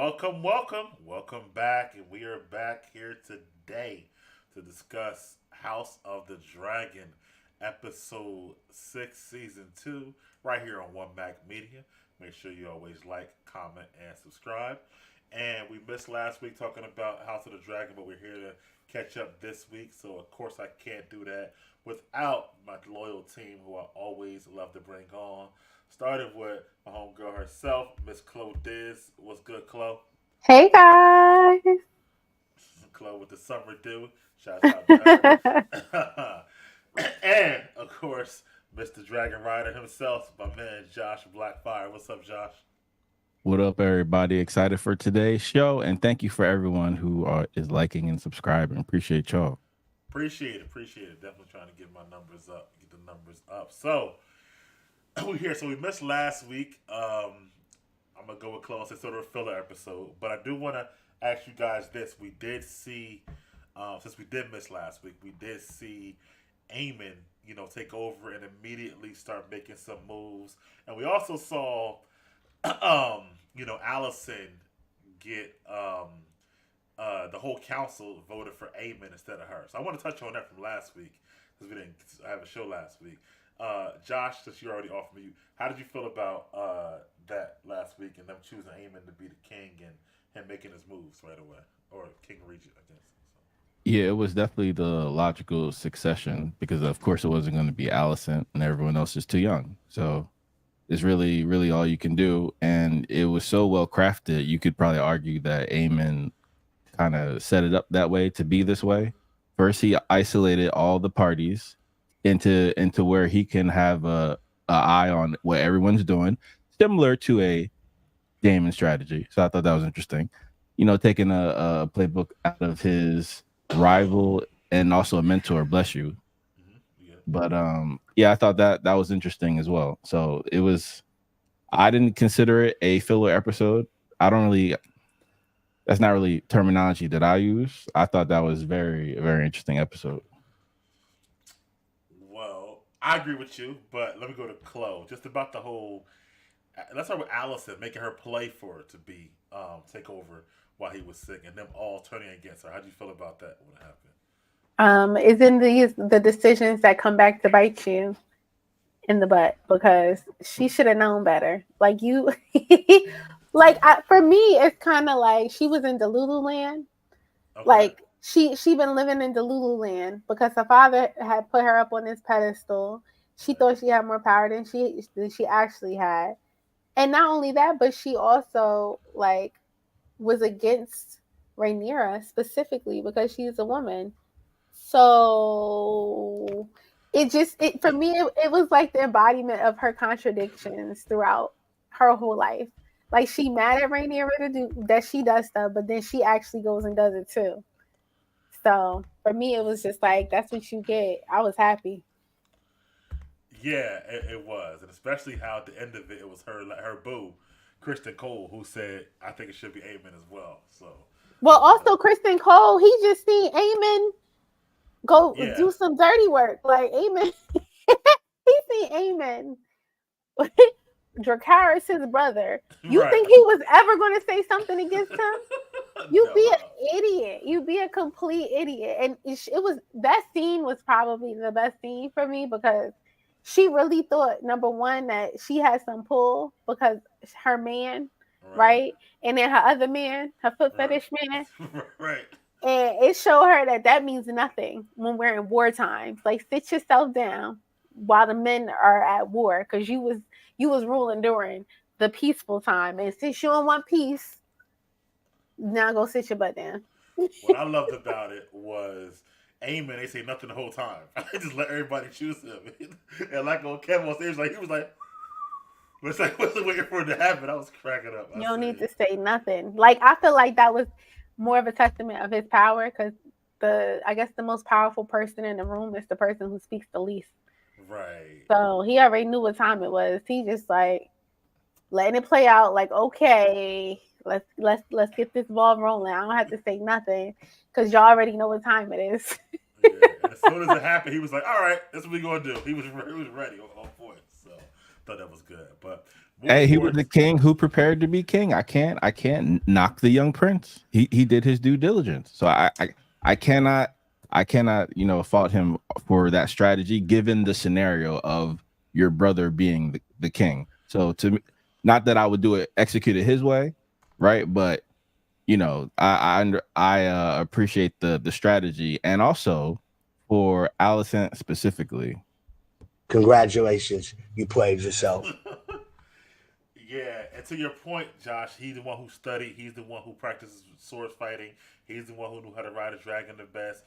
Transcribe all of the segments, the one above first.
Welcome back, and we are back here today to discuss House of the Dragon, episode 6, season 2, right here on One Mac Media. Make sure you always like, comment, and subscribe. And we missed last week talking about House of the Dragon, but we're here to catch up this week. So, of course, I can't do that without my loyal team who I always love to bring on. Started with my homegirl herself, Miss Chloe Diz. What's good, Chloe? Hey guys. Chloe with the summer dew. Shouts out to her. And, of course, Mr. Dragon Rider himself, my man Josh Blackfire. What's up, Josh? What up, everybody? Excited for today's show, and thank you for everyone who is liking and subscribing. Appreciate y'all. Appreciate it. Definitely trying to get my numbers up, get the numbers up. So, we here. So, we missed last week. I'm gonna go with close. It's sort of a filler episode, but I do want to ask you guys this: we did see, since we did miss last week, we did see Eamon, take over and immediately start making some moves, and we also saw, Allison get the whole council voted for Eamon instead of her. So I want to touch on that from last week because we didn't have a show last week. Josh, since you're already off mute, how did you feel about that last week and them choosing Eamon to be the king and him making his moves right away, or King Regent, I guess. Yeah, it was definitely the logical succession because, of course, it wasn't going to be Allison, and everyone else is too young. So it's really, really all you can do. And it was so well crafted. You could probably argue that Eamon kind of set it up that way to be this way. First, he isolated all the parties into where he can have a eye on what everyone's doing, similar to a Damon strategy. So I thought that was interesting. Taking a playbook out of his rival and also a mentor, bless you. Yeah. But yeah, I thought that was interesting as well. So it was. I didn't consider it a filler episode. I don't really. That's not really terminology that I use. I thought that was very, very interesting episode. Well, I agree with you, but let me go to Chloe. Just about the whole. Let's start with Allison making her play for it to be take over while he was sick, and them all turning against her. How do you feel about that? What happened? Is in these the decisions that come back to bite you in the butt because she should have known better. Like you, for me, it's kind of like she was in Delulu land. Okay. Like she been living in Delulu land because her father had put her up on this pedestal. She Right. thought she had more power than she actually had, and not only that, but she also was against Rhaenyra specifically because she's a woman. So it for me it was like the embodiment of her contradictions throughout her whole life. Like she mad at Rhaenyra to do that she does stuff, but then she actually goes and does it too. So for me it was just like that's what you get. I was happy. Yeah, it was, and especially how at the end of it, it was her boo, Kristen Cole, who said, "I think it should be Eamon as well." So, Well, you know, also Kristen Cole, he just seen Eamon go yeah, do some dirty work. Like Eamon, he seen Eamon Dracarys, his brother. You right. think he was ever going to say something against him? You No, be an idiot. You be a complete idiot. And it was that scene was probably the best scene for me because she really thought number one that she had some pull because her man, right, right, and then her other man, her foot fetish man, right, right. and it showed her that that means nothing when we're in war times. Like sit yourself down while the men are at war because you was ruling during the peaceful time, and since you don't want peace, now go sit your butt down. What I loved about it was Eamon. They say nothing the whole time. I just let everybody choose him, and like on Kevin on stage, like he was like, it's like wasn't waiting for it to happen. I was cracking up. I You don't need said, to say nothing. Like I feel like that was more of a testament of his power because the I guess the most powerful person in the room is the person who speaks the least. right. So he already knew what time it was. He just like letting it play out. Like okay, let's get this ball rolling. I don't have to say nothing because y'all already know what time it is. Yeah, and as soon as it happened, he was like, "All right, that's what we gonna do." He was ready on point. So thought that was good. But Hey, he was the king who prepared to be king. I can't knock the young prince. He did his due diligence. So I cannot fault him for that strategy given the scenario of your brother being the king. So to me, not that I would do it execute it his way, right? But I appreciate the strategy, and also for Alicent specifically. Congratulations, you played yourself. Yeah, and to your point, Josh, he's the one who studied. He's the one who practices sword fighting. He's the one who knew how to ride a dragon the best.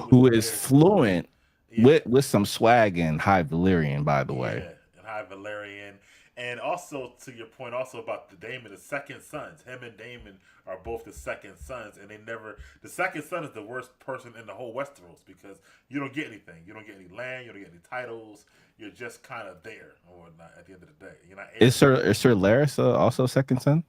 Who is fluent with some swag in High Valyrian, by the way. Yeah, and High Valyrian. And also, to your point, also about the Daemon, the second sons. Him and Daemon are both the second sons, and the second son is the worst person in the whole Westeros because you don't get anything. You don't get any land. You don't get any titles. You're just kind of there or whatnot at the end of the day. You're not. Is Sir Larys also second son?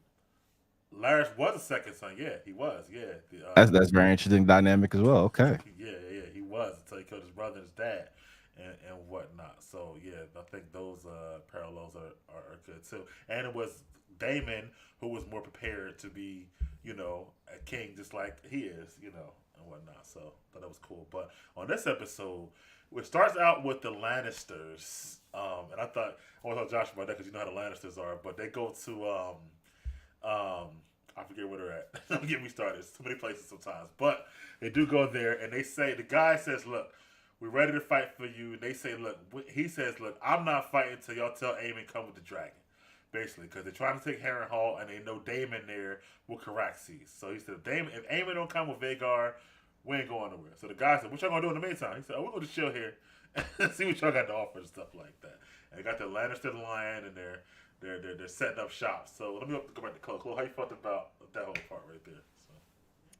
Larys was a second son. Yeah, he was. Yeah, that's very interesting dynamic as well. Okay. Yeah, he was until he killed his brother and his dad, and whatnot. So yeah, I think those parallels are good too. And it was Daemon who was more prepared to be, a king just like he is, and whatnot. So I thought that was cool. But on this episode, it starts out with the Lannisters, and I want to tell Josh about that because you know how the Lannisters are. But they go to I forget where they're at. Don't get me started. It's too many places sometimes. But they do go there, and the guy says, look, we're ready to fight for you. They say, look, he says, look, I'm not fighting until y'all tell Aemon come with the dragon. Basically, because they're trying to take Harrenhal, and they know Daemon there with Caraxes. So he said, if Aemon don't come with Vhagar, we ain't going nowhere. So the guy said, what y'all going to do in the meantime? He said, we're going to chill here and see what y'all got to offer and stuff like that. And they got the Lannister Lion, and they're setting up shop. So let me go back to Chloe. Chloe, how you felt about that whole part right there? So.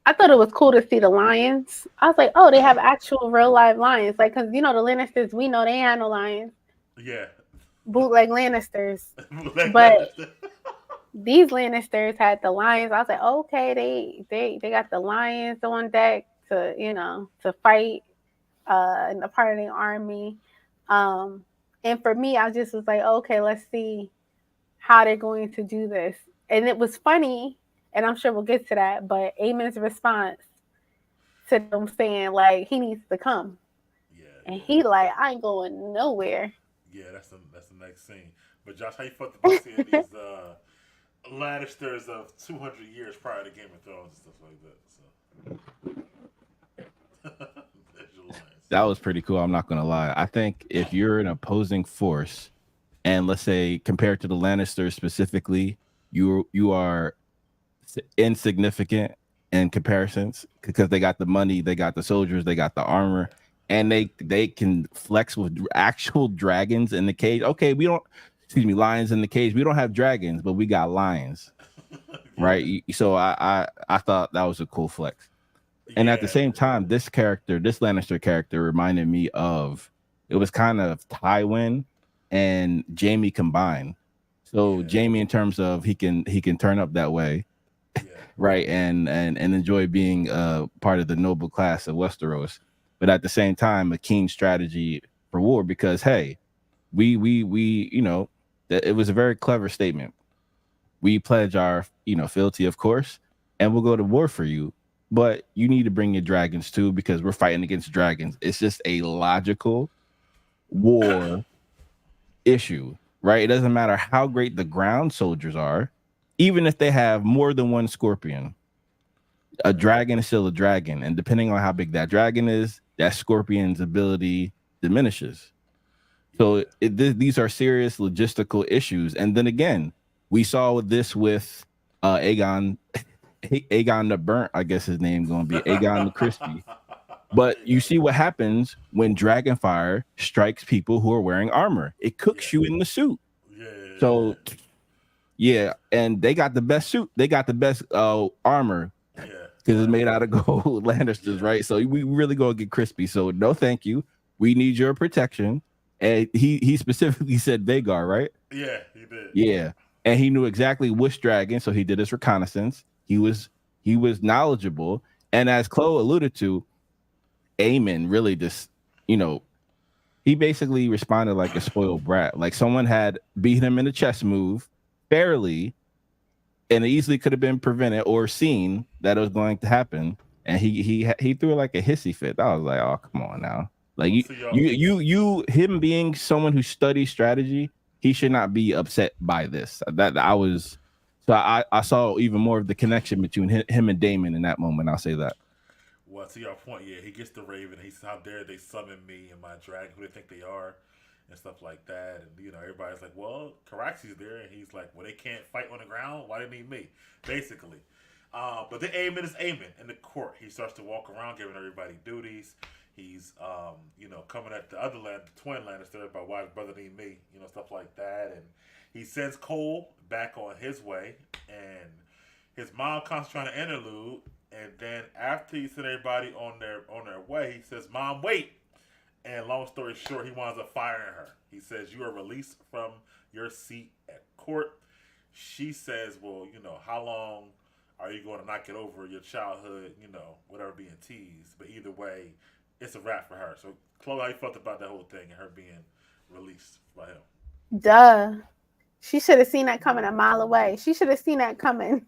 I thought it was cool to see the lions. I was like, oh, they have actual real live lions. Like, because, the Lannisters, we know they ain't had no lions. Yeah. Bootleg Lannisters. But these Lannisters had the lions. I was like, okay, they got the lions on deck to fight in a part of the army. And for me, I just was like, okay, let's see how they're going to do this. And it was funny, and I'm sure we'll get to that, but Aemon's response to them saying, like, he needs to come. Yeah. And he like, I ain't going nowhere. Yeah, that's the next scene. But Josh, how you felt about seeing these Lannisters of 200 years prior to Game of Thrones and stuff like that? So. That was pretty cool. I'm not going to lie. I think if you're an opposing force, and let's say compared to the Lannisters specifically, you are insignificant in comparisons because they got the money, they got the soldiers, they got the armor, and they can flex with actual dragons in the cage. Okay, lions in the cage. We don't have dragons, but we got lions, right? So I thought that was a cool flex. And at the same time, this Lannister character reminded me of, it was kind of Tywin and Jaime combined. So Jaime, in terms of he can turn up that way, right, and enjoy being part of the noble class of Westeros, but at the same time a keen strategy for war because hey, we it was a very clever statement. We pledge our fealty, of course, and we'll go to war for you. But you need to bring your dragons too because we're fighting against dragons. It's just a logical war issue, right? It doesn't matter how great the ground soldiers are, even if they have more than one scorpion. A dragon is still a dragon, and depending on how big that dragon is, that scorpion's ability diminishes. So these are serious logistical issues. And then again, we saw this with Aegon the Burnt, I guess his name going to be Aegon the Crispy. But you see what happens when Dragonfire strikes people who are wearing armor. It cooks you in the suit. So, and they got the best suit. They got the best armor because it's made out of gold Lannisters, right? So we really going to get crispy. So no, thank you. We need your protection. And he specifically said Vhagar, right? Yeah, he did. Yeah. And he knew exactly which dragon, so he did his reconnaissance. He was knowledgeable, and as Chloe alluded to, Aemon really just, he basically responded like a spoiled brat. Like someone had beat him in a chess move fairly, and it easily could have been prevented or seen that it was going to happen. And he threw like a hissy fit. I was like, oh, come on now. Like him being someone who studies strategy, he should not be upset by this. I saw even more of the connection between him and Damon in that moment. I'll say that. Well, to your point, yeah, he gets the Raven. He says, "How dare they summon me and my dragon? Who they think they are?" And stuff like that. And everybody's like, "Well, Caraxie's there," and he's like, "Well, they can't fight on the ground. Why do they need me?" Basically. But the Aemon is Aemon in the court. He starts to walk around, giving everybody duties. He's, coming at the other land, the twin Lannister, about why his brother need me, stuff like that. And he sends Cole back on his way, and his mom comes trying to interlude. And then after he sent everybody on their way, he says, "Mom, wait." And long story short, he winds up firing her. He says, "You are released from your seat at court." She says, "Well, how long are you going to not get over your childhood, whatever, being teased?" But either way, it's a wrap for her. So, Chloe, how you felt about that whole thing and her being released by him? Duh. She should have seen that coming a mile away. She should have seen that coming.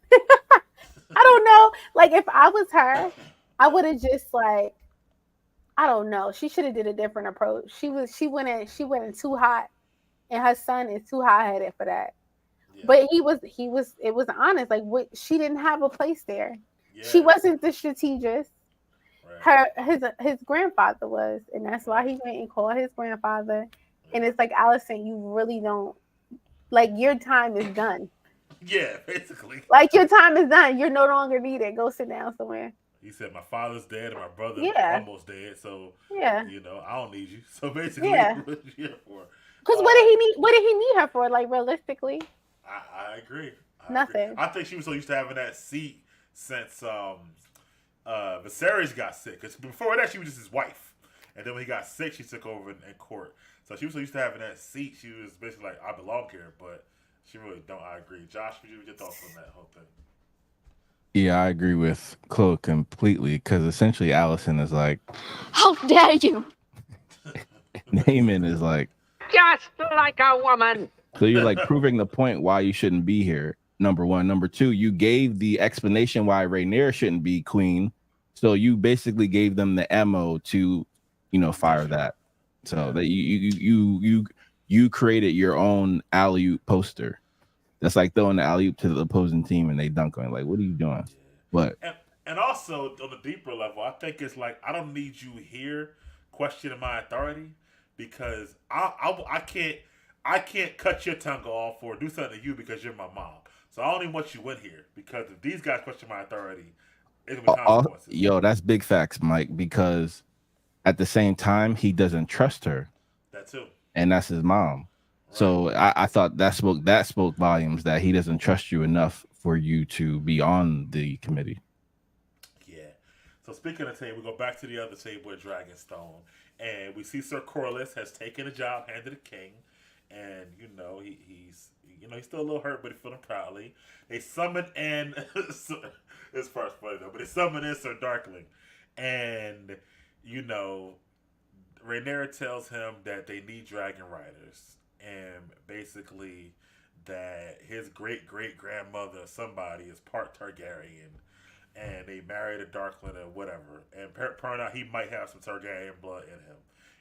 I don't know. Like, if I was her, I would have just like, I don't know. She should have did a different approach. She went in too hot, and her son is too hot headed for that. Yeah. But it was honest. Like, she didn't have a place there. Yeah. She wasn't the strategist. Right. His grandfather was, and that's why he went and called his grandfather. Yeah. And it's like, Alicent, you really don't, like, your time is done. Yeah, basically. Like, your time is done. You're no longer needed. Go sit down somewhere. He said, "My father's dead and my brother's almost dead, so I don't need you." So basically, what you here for? Because what did he need? What did he need her for? Like, realistically, I agree. Nothing. I think she was so used to having that seat since Viserys got sick. Because before that, she was just his wife, and then when he got sick, she took over in court. So she was so used to having that seat. She was basically like, "I belong here," but she really don't. I agree. Josh, what your thoughts on that whole thing? Yeah, I agree with Chloe completely, because essentially Alicent is like, "How dare you!" Daemon is like, "Just like a woman." So you're like proving the point why you shouldn't be here. Number one. Number two, you gave the explanation why Rhaenyra shouldn't be queen. So you basically gave them the ammo to, fire that. So that you created your own alley-oop poster. That's like throwing the alley-oop to the opposing team and they dunk on it. Like, what are you doing? But and also on a deeper level, I think it's like, I don't need you here questioning my authority, because I can't cut your tongue off or do something to you because you're my mom. So I only want you in here because if these guys question my authority, it's gonna be consequences. Yo, that's big facts, Mike, because at the same time, he doesn't trust her. That too. And that's his mom. Right. So I thought that spoke volumes, that he doesn't trust you enough for you to be on the committee. Yeah. So speaking of table, we go back to the other table with Dragonstone, and we see Sir Corlys has taken a job handed to King, and he's still a little hurt, but he's feeling proudly. They summon in this part's funny though, but they summon in Sir Darkling, and Rhaenyra tells him that they need dragon riders, and basically that his great-great-grandmother, somebody, is part Targaryen, and they married a Darkling or whatever, and turn out he might have some Targaryen blood in him,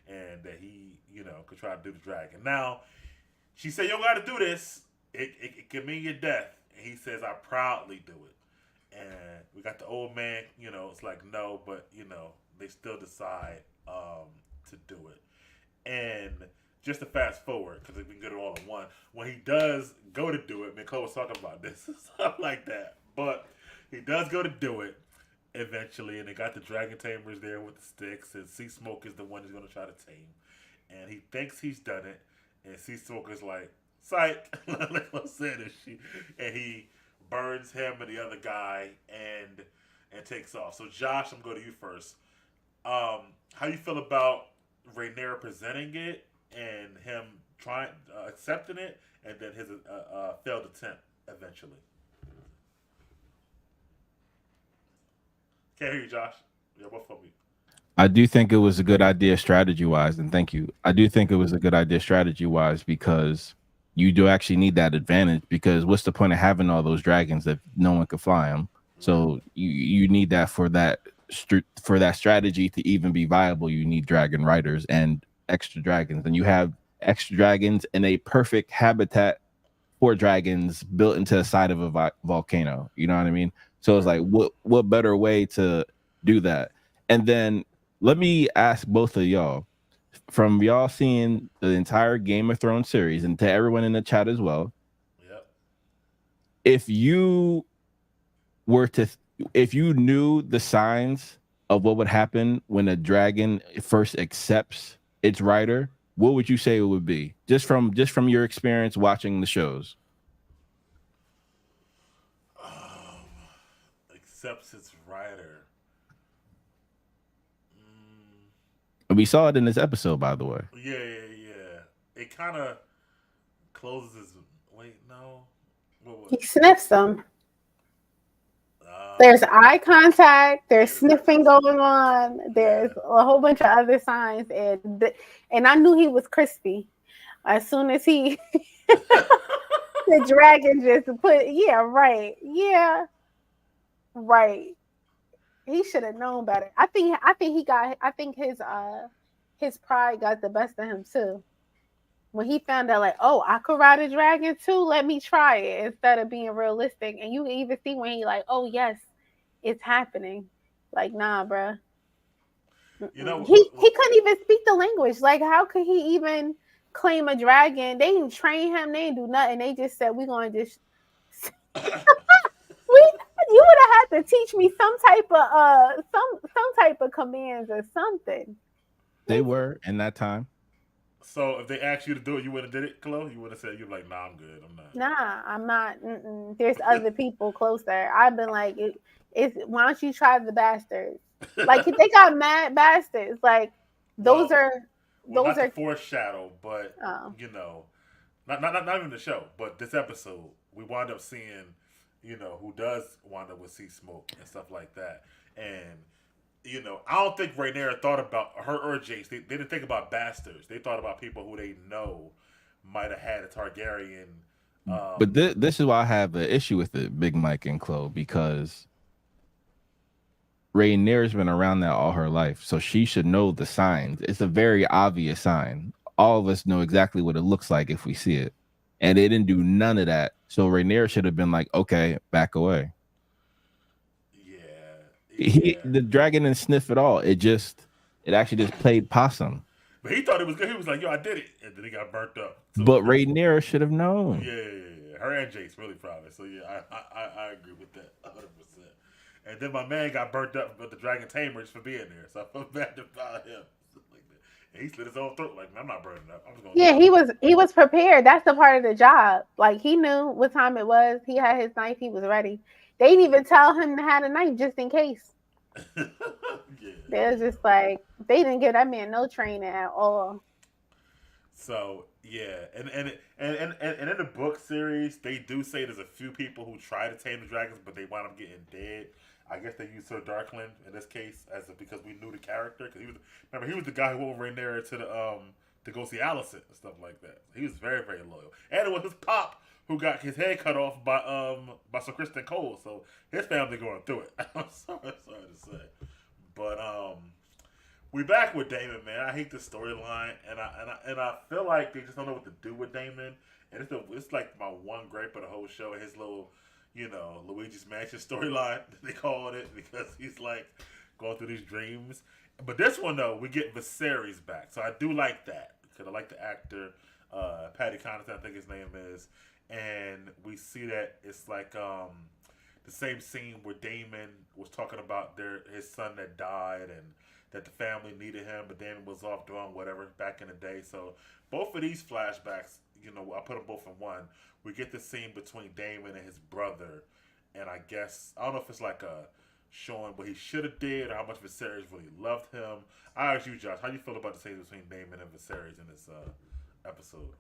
and that he, could try to do the dragon. Now, she said, "You don't got to do this. It can mean your death." And he says, "I proudly do it." And we got the old man, it's like, no, but, they still decide to do it. And just to fast forward, because we can get it all in one, when he does go to do it, Nicole was talking about this, stuff like that, but he does go to do it eventually, and they got the dragon tamers there with the sticks, and Sea Smoke is the one who's going to try to tame. And he thinks he's done it, and Sea Smoke is like, "Psych," like I said, and he burns him and the other guy and takes off. So Josh, I'm going to you first. How you feel about Rhaenyra presenting it and him trying accepting it, and then his failed attempt eventually? Can't hear you, Josh. You're both on me. I do think it was a good idea strategy wise, and thank you. I do think it was a good idea strategy wise because you do actually need that advantage. Because what's the point of having all those dragons if no one could fly them? So you need that for that strategy to even be viable. You need dragon riders and extra dragons, and you have extra dragons in a perfect habitat for dragons built into the side of a volcano. You know what I mean? So it's like, what better way to do that? And then let me ask both of y'all, from y'all seeing the entire Game of Thrones series, and to everyone in the chat as well, Yep. if you knew the signs of what would happen when a dragon first accepts its rider, what would you say it would be? Just from your experience watching the shows. Accepts its rider. We saw it in this episode, by the way. Yeah. It kind of closes his. Wait, no. He sniffs them. There's eye contact. There's sniffing going on. There's a whole bunch of other signs, and I knew he was crispy as soon as he the dragon just put. Yeah, right. He should have known better. I think his pride got the best of him too. When he found out, like, oh, I could ride a dragon too. Let me try it instead of being realistic. And you can even see when he like, oh yes, it's happening. Like, nah, bro. You know, he couldn't even speak the language. Like, how could he even claim a dragon? They didn't train him. They didn't do nothing. They just said, we're going to just. You would have had to teach me some type of commands or something. They were in that time. So if they asked you to do it, you would have did it, Chloe? You would have said, you're like, nah, I'm good. I'm not. Nah, I'm not. There's other people closer. I've been like, why don't you try the bastards? Like, they got mad bastards. Like, those are foreshadow, but you know, not even the show, but this episode, we wound up seeing, you know, who does wind up with sea smoke and stuff like that. And, you know, I don't think Rhaenyra thought about her or Jace. They didn't think about bastards. They thought about people who they know might have had a Targaryen. But this is why I have an issue with it, Big Mike and Chloe, because Rhaenyra's been around that all her life, so she should know the signs. It's a very obvious sign. All of us know exactly what it looks like if we see it. And they didn't do none of that. So Rhaenyra should have been like, okay, back away. Yeah. The dragon didn't sniff at all. It actually just played possum. But he thought it was good. He was like, yo, I did it. And then he got burnt up. So, but Rhaenyra should have known. Yeah. Her and Jace really probably. So yeah, I agree with that 100%. And then my man got burnt up with the dragon tamer just for being there. So I feel bad about him. And he slit his own throat. Like, man, I'm not burning up. I'm just gonna he was prepared. That's the part of the job. Like, he knew what time it was. He had his knife. He was ready. They didn't even tell him to have a knife just in case. Yeah. They was just like, they didn't give that man no training at all. So yeah, and in the book series, they do say there's a few people who try to tame the dragons, but they wind up getting dead. I guess they used Sir Darkland in this case because we knew the character. Because he was the guy who went Rhaenyra to go see Alicent and stuff like that. He was very, very loyal, and it was his pop who got his head cut off by Sir Kristen Cole. So his family going through it. I'm sorry to say, but we back with Daemon, man. I hate this storyline, and I feel like they just don't know what to do with Daemon. And it's like my one gripe of the whole show. His little, you know, Luigi's Mansion storyline, they called it, because he's like going through these dreams. But this one though, we get Viserys back, so I do like that because I like the actor, Paddy Considine, I think his name is, and we see that it's like the same scene where Daemon was talking about his son that died and that the family needed him, but Daemon was off doing whatever back in the day. So both of these flashbacks, you know, I put them both in one. We get the scene between Daemon and his brother, and I guess, I don't know if it's like a showing what he should have did or how much Viserys really loved him. I ask you, Josh, how do you feel about the scene between Daemon and Viserys in this episode?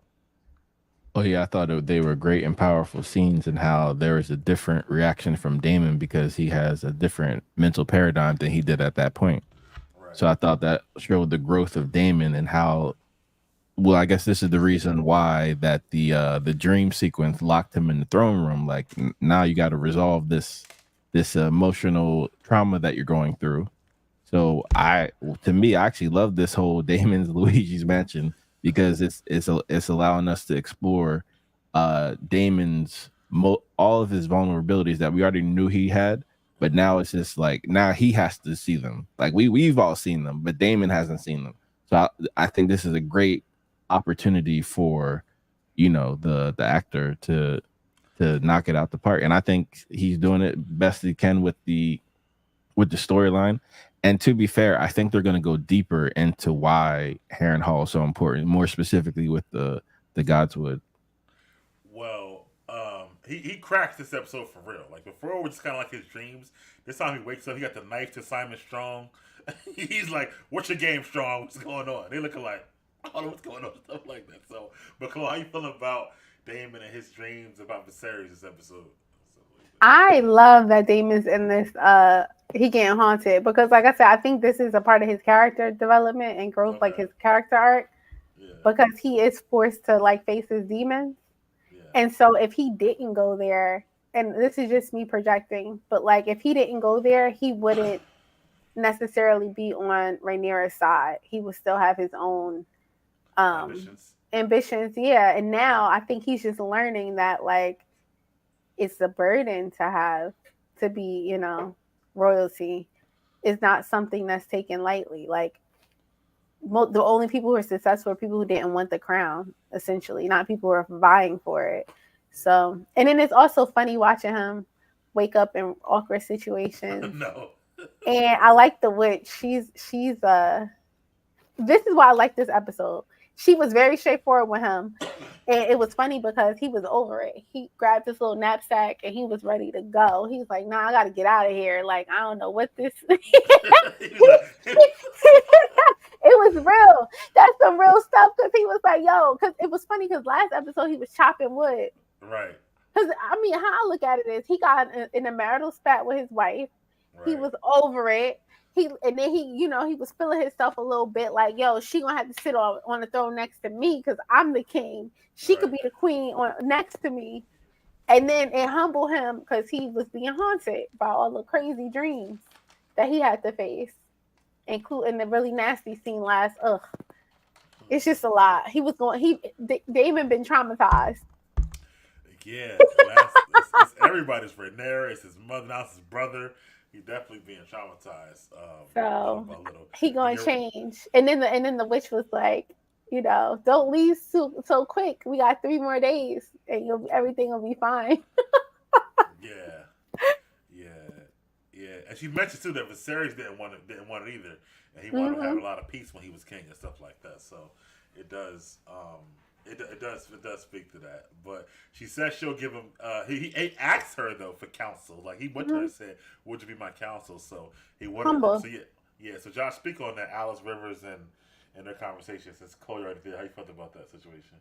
Oh yeah, I thought they were great and powerful scenes, and how there was a different reaction from Daemon because he has a different mental paradigm than he did at that point. Right. So I thought that showed the growth of Damon and how. Well, I guess this is the reason why that the dream sequence locked him in the throne room. Like now you got to resolve this emotional trauma that you're going through. So to me, I actually love this whole Damon's Luigi's Mansion because it's allowing us to explore Damon's all of his vulnerabilities that we already knew he had, but now it's just like now he has to see them. Like we've all seen them, but Damon hasn't seen them. So I think this is a great opportunity for the actor to knock it out the park, and I think he's doing it best he can with the storyline. And to be fair, I think they're going to go deeper into why Harrenhal is so important, more specifically with the Godswood. Well, he cracks this episode for real. Like before, it was just kind of like his dreams. This time he wakes up, he got the knife to Simon Strong. He's like, "What's your game, Strong? What's going on?" They looking like, "I don't know what's going on," stuff like that. So, but Chloe, how you feeling about Damon and his dreams about Viserys this episode? I love that Damon's in this he getting haunted because like I said, I think this is a part of his character development and growth, like his character arc. Yeah. Because he is forced to like face his demons. Yeah. And so if he didn't go there, and this is just me projecting, but like if he didn't go there, he wouldn't necessarily be on Rhaenyra's side. He would still have his own ambitions. Yeah. And now I think he's just learning that like it's a burden to be, royalty is not something that's taken lightly. Like the only people who are successful are people who didn't want the crown, essentially, not people who are vying for it. So, and then it's also funny watching him wake up in awkward situations. No. And I like the witch. She's this is why I like this episode. She was very straightforward with him. And it was funny because he was over it. He grabbed his little knapsack and he was ready to go. He was like, "Nah, I got to get out of here. Like, I don't know what this." It was real. That's some real stuff because he was like, "Yo," because it was funny because last episode he was chopping wood. Right. Because, I mean, how I look at it is he got in a marital spat with his wife. Right. He was over it. And then he was feeling himself a little bit like, yo, she gonna have to sit on the throne next to me because I'm the king. She could be the queen next to me. And then it humbled him because he was being haunted by all the crazy dreams that he had to face, including the really nasty scene last. It's just a lot. Damon been traumatized. Yeah, it's everybody's Rhaenyra. It's his mother, now it's his brother. He's definitely being traumatized. So he gonna change, and then the witch was like, don't leave so quick. We got 3 more days, and everything will be fine. Yeah, and she mentioned too that Viserys didn't want it either, and he wanted to have a lot of peace when he was king and stuff like that. So it does. It does speak to that, but she says she'll give him. He asked her though for counsel. Like he went to her and said, "Would you be my counsel?" So he wanted. Humble. So yeah. So Josh, speak on that. Alice Rivers and their conversation. Since Chloe right there, how you felt about that situation?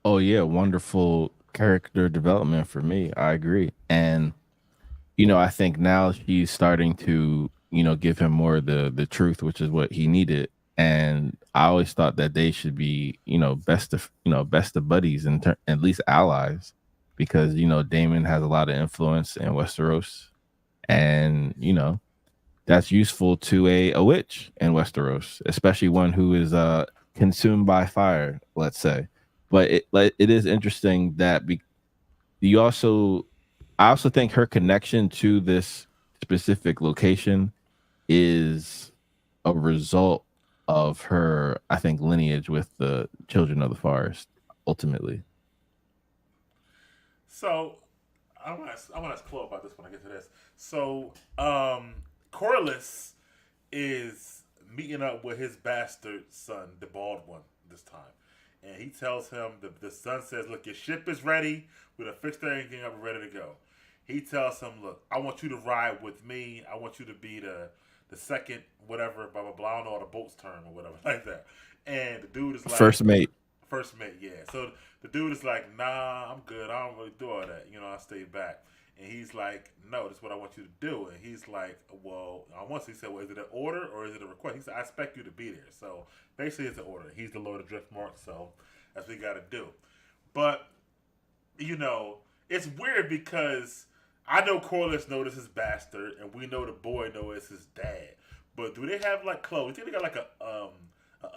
Oh yeah, wonderful character development for me. I agree, and I think now she's starting to give him more of the truth, which is what he needed. And I always thought that they should be, best of buddies and at least allies, because Daemon has a lot of influence in Westeros, and that's useful to a witch in Westeros, especially one who is consumed by fire, let's say. But it is interesting that I also think her connection to this specific location is a result of her, I think, lineage with the Children of the Forest, ultimately. So, I want to ask Chloe about this when I get to this. So, Corlys is meeting up with his bastard son, the bald one, this time. And he tells him, the son says, "Look, your ship is ready. We're going to fix everything up and ready to go." He tells him, "Look, I want you to ride with me. I want you to be the second, whatever, blah, blah, blah. I don't know how the boat's term or whatever like that." And the dude is like... First mate. first met, yeah. So the dude is like, nah, I'm good. I don't really do all that. I stay back. And he's like, no, this is what I want you to do. And he's like, well, he said, well, is it an order or is it a request? He said, I expect you to be there. So basically, it's an order. He's the Lord of Driftmark, so that's what we got to do. But, it's weird because I know Corliss knows this is bastard, and we know the boy knows it's his dad. But do they have, like, clothes? You think they got, like, an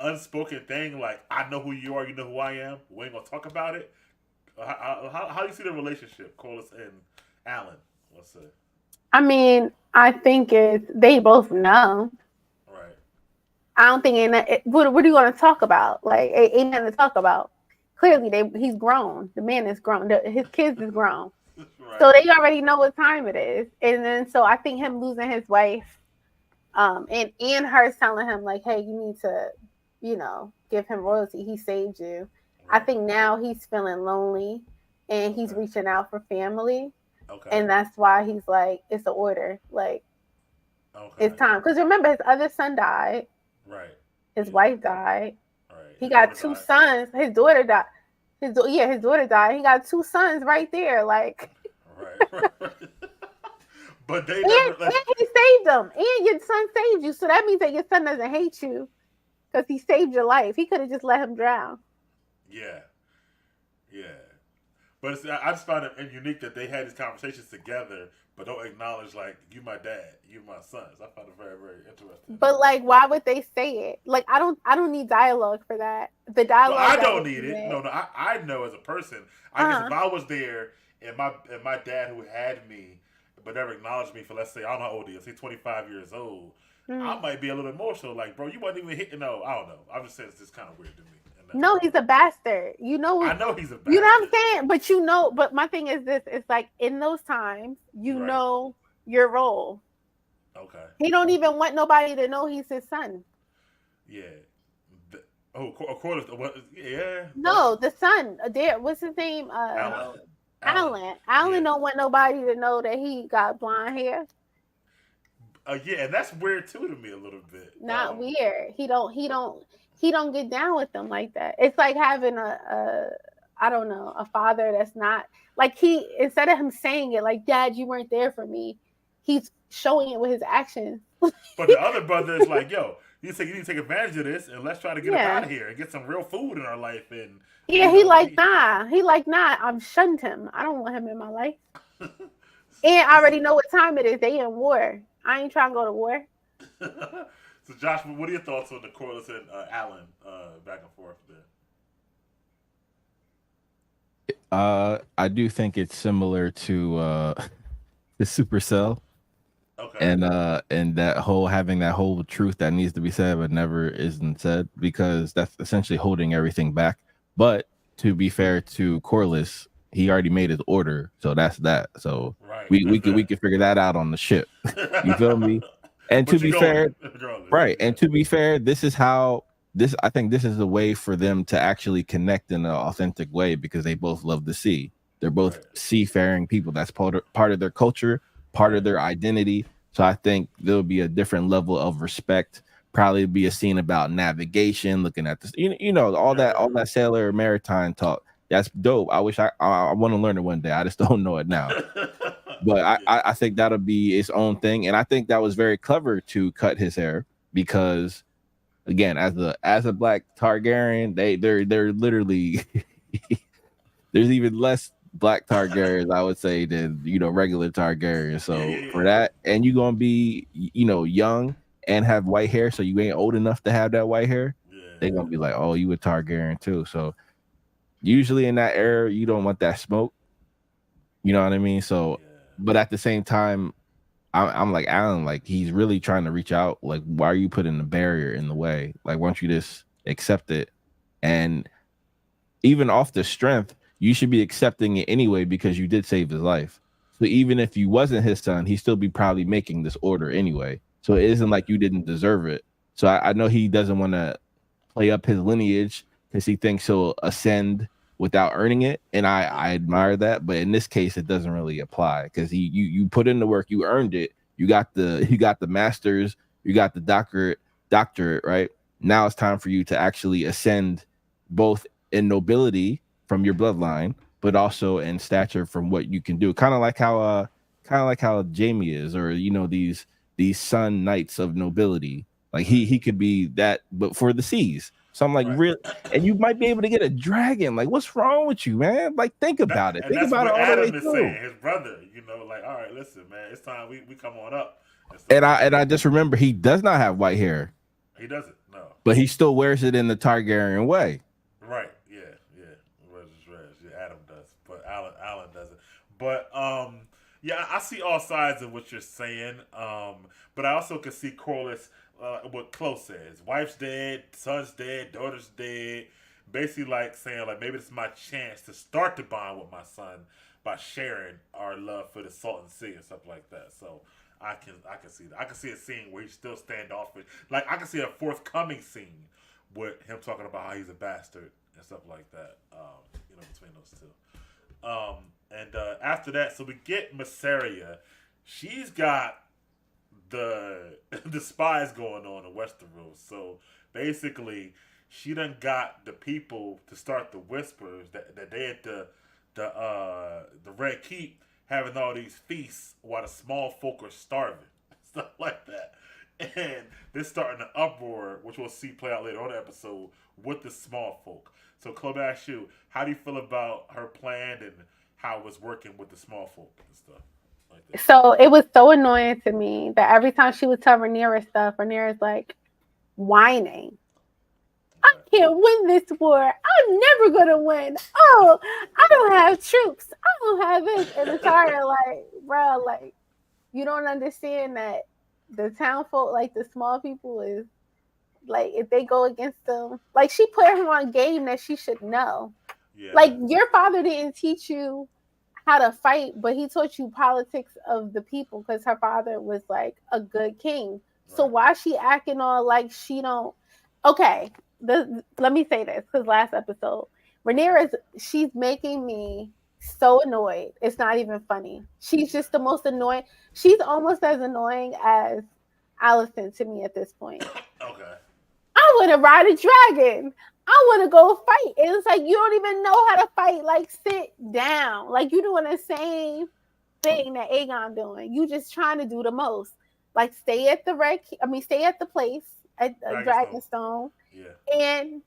unspoken thing, like, I know who you are, you know who I am, we ain't going to talk about it? How do you see the relationship, Corliss and Alan? What's it? I mean, I think they both know. Right. I don't think what are you going to talk about? Like, ain't nothing to talk about. Clearly, he's grown. The man is grown. His kids is grown. Right. So they already know what time it is. And then, so I think him losing his wife, and her telling him, like, hey, you need to, give him royalty. He saved you. Right. I think now he's feeling lonely and he's reaching out for family. Okay. And that's why he's like, it's an order. Like, it's time. Because remember, his other son died. Right. His wife died. Right. He got two sons. His daughter died. His daughter died. He got two sons right there. Like. Right. But they and he saved them. And your son saved you. So that means that your son doesn't hate you because he saved your life. He could have just let him drown. Yeah. But I just found it unique that they had these conversations together, but don't acknowledge, like, you my dad, you my sons. I found it very, very interesting. But, like, why would they say it? Like, I don't need dialogue for that. The dialogue. I don't need it. No, I know as a person. I guess if I was there and my dad who had me, but never acknowledged me for, let's say, I don't know how old he is, he's 25 years old, I might be a little emotional. Like, bro, you wasn't even hitting. No, I don't know. I'm just saying it's just kind of weird to me. No, he's a bastard. I know he's a bastard. You know what I'm saying? But but my thing is this, it's like in those times, know your role. Okay. He don't even want nobody to know he's his son. Yeah. Of course. Yeah. No, the son. What's his name? Alan. Alan don't want nobody to know that he got blonde hair. Yeah, and that's weird too to me a little bit. Not weird. He don't get down with them like that. It's like having a father that's not like instead of him saying it like, Dad, you weren't there for me, he's showing it with his actions. But the other brother is like, yo, you need to take advantage of this and let's try to get out of here and get some real food in our life. And nah, I've shunned him. I don't want him in my life. And I already know what time it is. They in war. I ain't trying to go to war. So, Josh, what are your thoughts on the Corliss and Alan back and forth there? I do think it's similar to the Supercell. Okay. And having that whole truth that needs to be said but never isn't said, because that's essentially holding everything back. But to be fair to Corliss, he already made his order, so that's that. So we could figure that out on the ship. You feel me? And to be fair, right? And to be fair, I think this is a way for them to actually connect in an authentic way, because they both love the sea. They're both seafaring people. That's part of their culture, part of their identity. So I think there'll be a different level of respect. Probably be a scene about navigation, looking at this, all that sailor maritime talk. That's dope. I wish I want to learn it one day. I just don't know it now. But I think that'll be its own thing, and I think that was very clever to cut his hair, because, again, as a black Targaryen, they're literally there's even less black Targaryens, I would say, than regular Targaryens. So for that, and you're gonna be young and have white hair, so you ain't old enough to have that white hair. They're gonna be like, oh, you a Targaryen too. So usually in that era, you don't want that smoke. You know what I mean? So. But at the same time, I'm like, Alan, like, he's really trying to reach out. Like, why are you putting a barrier in the way? Like, why don't you just accept it? And even off the strength, you should be accepting it anyway, because you did save his life. So even if you wasn't his son, he'd still be probably making this order anyway. So it isn't like you didn't deserve it. So I know he doesn't want to play up his lineage because he thinks he'll ascend without earning it, and I admire that, but in this case it doesn't really apply, because you put in the work, you earned it, you got the masters, you got the doctorate, right? Now it's time for you to actually ascend, both in nobility from your bloodline, but also in stature from what you can do. Kind of like how Jamie is, or these sun knights of nobility. Like he could be that, but for the seas. So I'm like, real, and you might be able to get a dragon. Like, what's wrong with you, man? Like, think about it. And Think that's about what it all the way Adam is through. saying. His brother, like, all right, listen, man, it's time we come on up. And I just remember he does not have white hair. He doesn't, no. But he still wears it in the Targaryen way. Right. Yeah. Yeah, Adam does, but Alan doesn't. But yeah, I see all sides of what you're saying. But I also can see Corlys, what Chloe says. Wife's dead, son's dead, daughter's dead. Basically, like saying, like, maybe this is my chance to start to bond with my son by sharing our love for the Salton Sea and stuff like that. So I can see that. I can see a scene where he's still standoffish. Like, I can see a forthcoming scene with him talking about how he's a bastard and stuff like that. Between those two. And after that, so we get Mysaria. She's got the spies going on in Westeros. So basically, she done got the people to start the whispers that they at the Red Keep having all these feasts while the small folk are starving, stuff like that. And they're starting an uproar, which we'll see play out later on the episode, with the small folk. So, Chloe, I ask you, how do you feel about her plan and how it was working with the small folk and stuff like that? So it was so annoying to me that every time she would tell Rhaenyra stuff, Rhaenyra's like whining. I can't win this war. I'm never gonna win. Oh, I don't have troops. I don't have this. And it's like, bro, like, you don't understand that the town folk, like the small people, is like, if they go against them, like, she put her on game that she should know. Yeah. Like, your father didn't teach you how to fight, but he taught you politics of the people because her father was like a good king. Right. So why is she acting all like she don't? Okay. Let me say this, because last episode, Rhaenyra, she's making me so annoyed. It's not even funny. She's just the most annoying. She's almost as annoying as Alicent to me at this point. Okay. I want to ride a dragon. I want to go fight. And it's like, you don't even know how to fight. Like, sit down. Like, you doing the same thing that Aegon doing. You just trying to do the most. Like, stay at the place at Dragonstone. Yeah.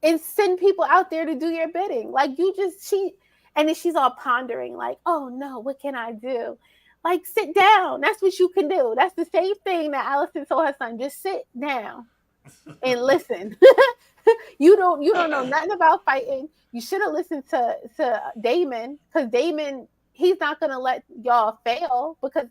And send people out there to do your bidding. Like, and then she's all pondering, like, oh no, what can I do? Like, sit down. That's what you can do. That's the same thing that Alicent told her son. Just sit down and listen. You don't know nothing about fighting. You should have listened to Daemon, because Daemon, he's not gonna let y'all fail, because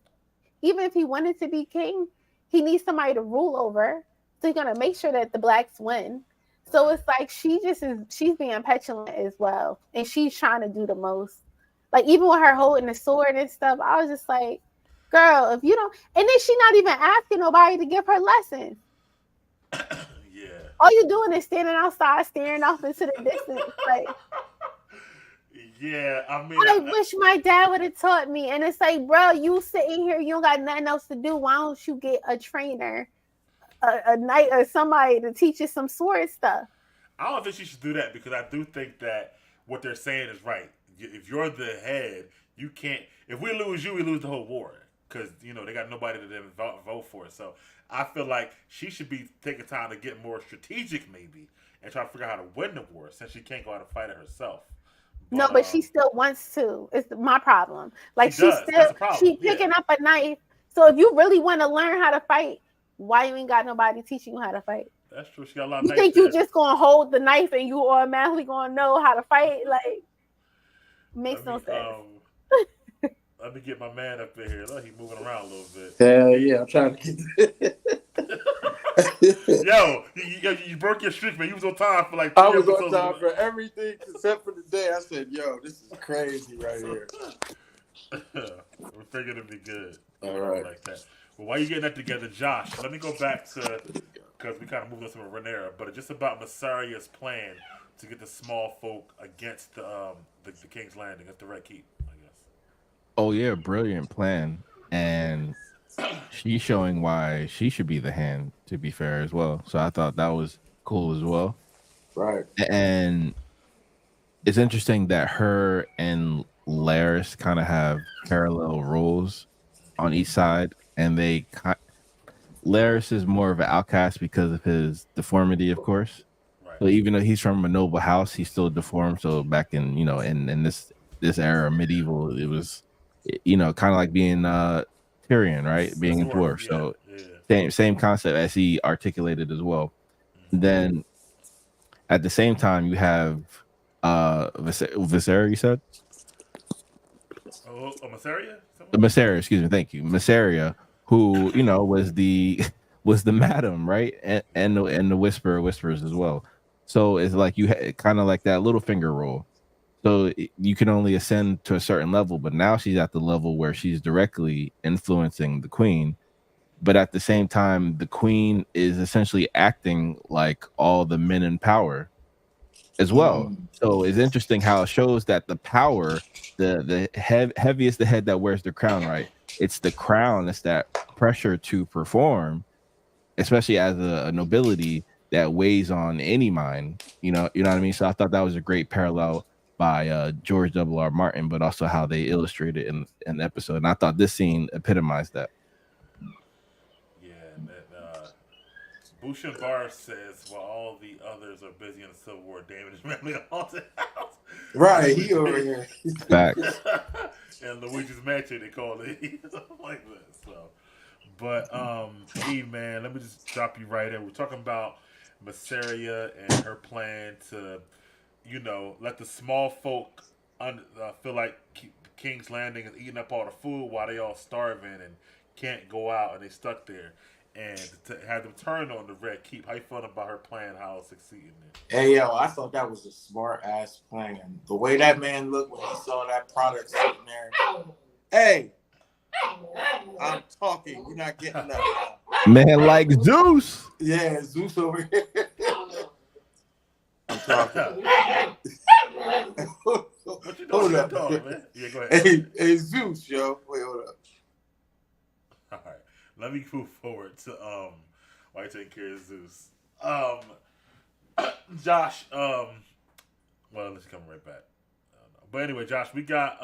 even if he wanted to be king, he needs somebody to rule over. So he's gonna make sure that the blacks win. So it's like she's being petulant as well, and she's trying to do the most. Like, even with her holding the sword and stuff, I was just like, girl, if you don't, and then she's not even asking nobody to give her lessons. Yeah. All you're doing is standing outside, staring off into the distance. Like, yeah, I mean, I wish my dad would have taught me. And it's like, bro, you sitting here, you don't got nothing else to do. Why don't you get a trainer, a knight, or somebody to teach you some sword stuff? I don't think she should do that, because I do think that what they're saying is right. If you're the head, you can't. If we lose you, we lose the whole war, because they got nobody to then vote for. So I feel like she should be taking time to get more strategic, maybe, and try to figure out how to win the war, since she can't go out and fight it herself. But she still wants to. It's my problem. Like, she's picking up a knife. So if you really want to learn how to fight, why you ain't got nobody teaching you how to fight? That's true. She got a lot of. You think you just gonna hold the knife and you automatically gonna know how to fight? Like, makes no sense. Let me get my man up in here. Look, he's moving around a little bit. Hell yeah, I'm trying to get. Yo, you broke your streak, man. You was on time for like. I was on time for everything except for the day. I said, "Yo, this is crazy right here." We figured it'd be good. All right, like that. Well, while you getting that together, Josh, let me go back to, because we kind of moved on to Rhaenyra, but it's just about Mysaria's plan to get the small folk against the King's Landing at the Red Keep, I guess. Oh yeah, brilliant plan, and she's showing why she should be the hand, to be fair, as well. So I thought that was cool as well. Right. And it's interesting that her and Laris kind of have parallel roles on each side, and Laris is more of an outcast because of his deformity, of course. Right. So even though he's from a noble house, he's still deformed. So back in in this era, medieval, it was kind of like being Tyrion, right? Being a dwarf. Yeah, So yeah. same concept as he articulated as well. Then at the same time, you have Viserys, you said? Mysaria? Mysaria, excuse me, thank you. Mysaria, who was the madam, right? And the whispers as well. So it's like you kind of like that little finger roll. So you can only ascend to a certain level, but now she's at the level where she's directly influencing the queen. But at the same time, the queen is essentially acting like all the men in power as well. So it's interesting how it shows that the power, the heaviest the head that wears the crown, right? It's the crown, it's that pressure to perform, especially as a nobility, that weighs on any mind. You know what I mean? So I thought that was a great parallel by George W.R. Martin, but also how they illustrated in the episode. And I thought this scene epitomized that. Yeah, and Bushan Bar says, while all the others are busy in the Civil War, Damon is mainly a haunted house. Right, he over here. Facts. And Luigi's Mansion, they call it like this. So, but hey man, let me just drop you right in. We're talking about Mysaria and her plan to, let the small folk feel like King's Landing is eating up all the food while they all starving and can't go out and they stuck there. And to have them turn on the Red Keep. How you feeling about her plan? How it's succeeding? Hey, yo, I thought that was a smart ass plan. The way that man looked when he saw that product sitting there. Hey, I'm talking. You're not getting that. Man, like Zeus. Yeah, Zeus over here. I'm talking. What you doing? Hold up. Dog, man? Yeah, go ahead. Hey, Zeus, yo. Wait, hold up. All right. Let me move forward to while you taking care of Zeus. Josh, well, let's come right back. But anyway, Josh, we got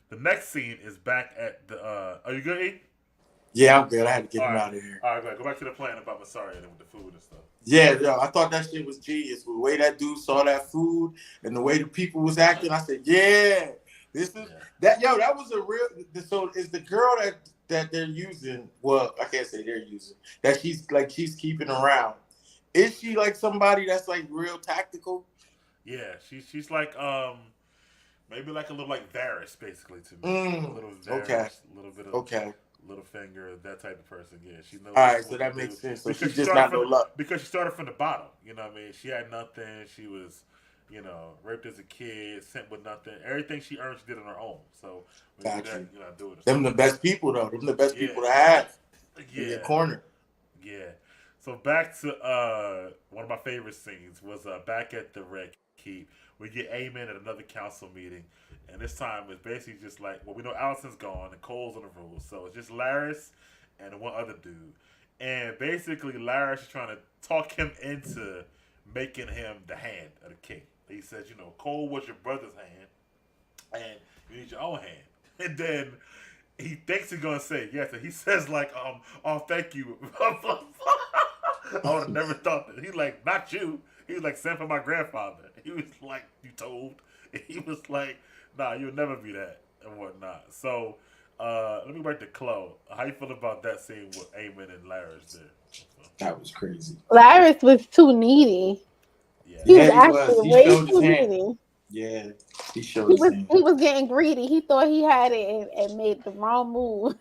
the next scene is back at the are you good, E? Yeah, I'm good. I had to get him right. out of here. All right, go back to the plan about Mysaria and with the food and stuff. Yeah, yo, I thought that shit was genius. The way that dude saw that food and the way the people was acting, I said, yeah, this is that. Yo, that was a real. So is the girl that they're using? Well, I can't say they're using. That she's keeping around. Is she like somebody that's like real tactical? Yeah, she's like maybe like a little like Varys basically to me. A little Varys, okay. A little bit of Littlefinger, that type of person. Yeah, she knows. All right, so that makes sense. So she's just not no luck. Because she started from the bottom. You know what I mean? She had nothing. She was, raped as a kid, sent with nothing. Everything she earned, she did on her own. So when you do that, you're not doing it. Them the best people though. Them the best people to have in your corner. Yeah. So back to one of my favorite scenes was back at the Red Keep. We get Aemon at another council meeting, and this time it's basically just like, well, we know Alicent's gone and Cole's on the rules, so it's just Larys and one other dude. And basically, Larys is trying to talk him into making him the hand of the king. He says, Cole was your brother's hand, and you need your own hand. And then he thinks he's gonna say yes, and he says like, oh, thank you. I would have never thought that. He's like, not you. He was like, sent for my grandfather. He was like, you told. He was like, nah, you'll never be that and whatnot. So let me back to Chloe. How you feel about that scene with Aemon and Larys there? That was crazy. Larys was too needy. Yeah. He was actually way too needy. Yeah, he showed his hand. He was getting greedy. He thought he had it and made the wrong move.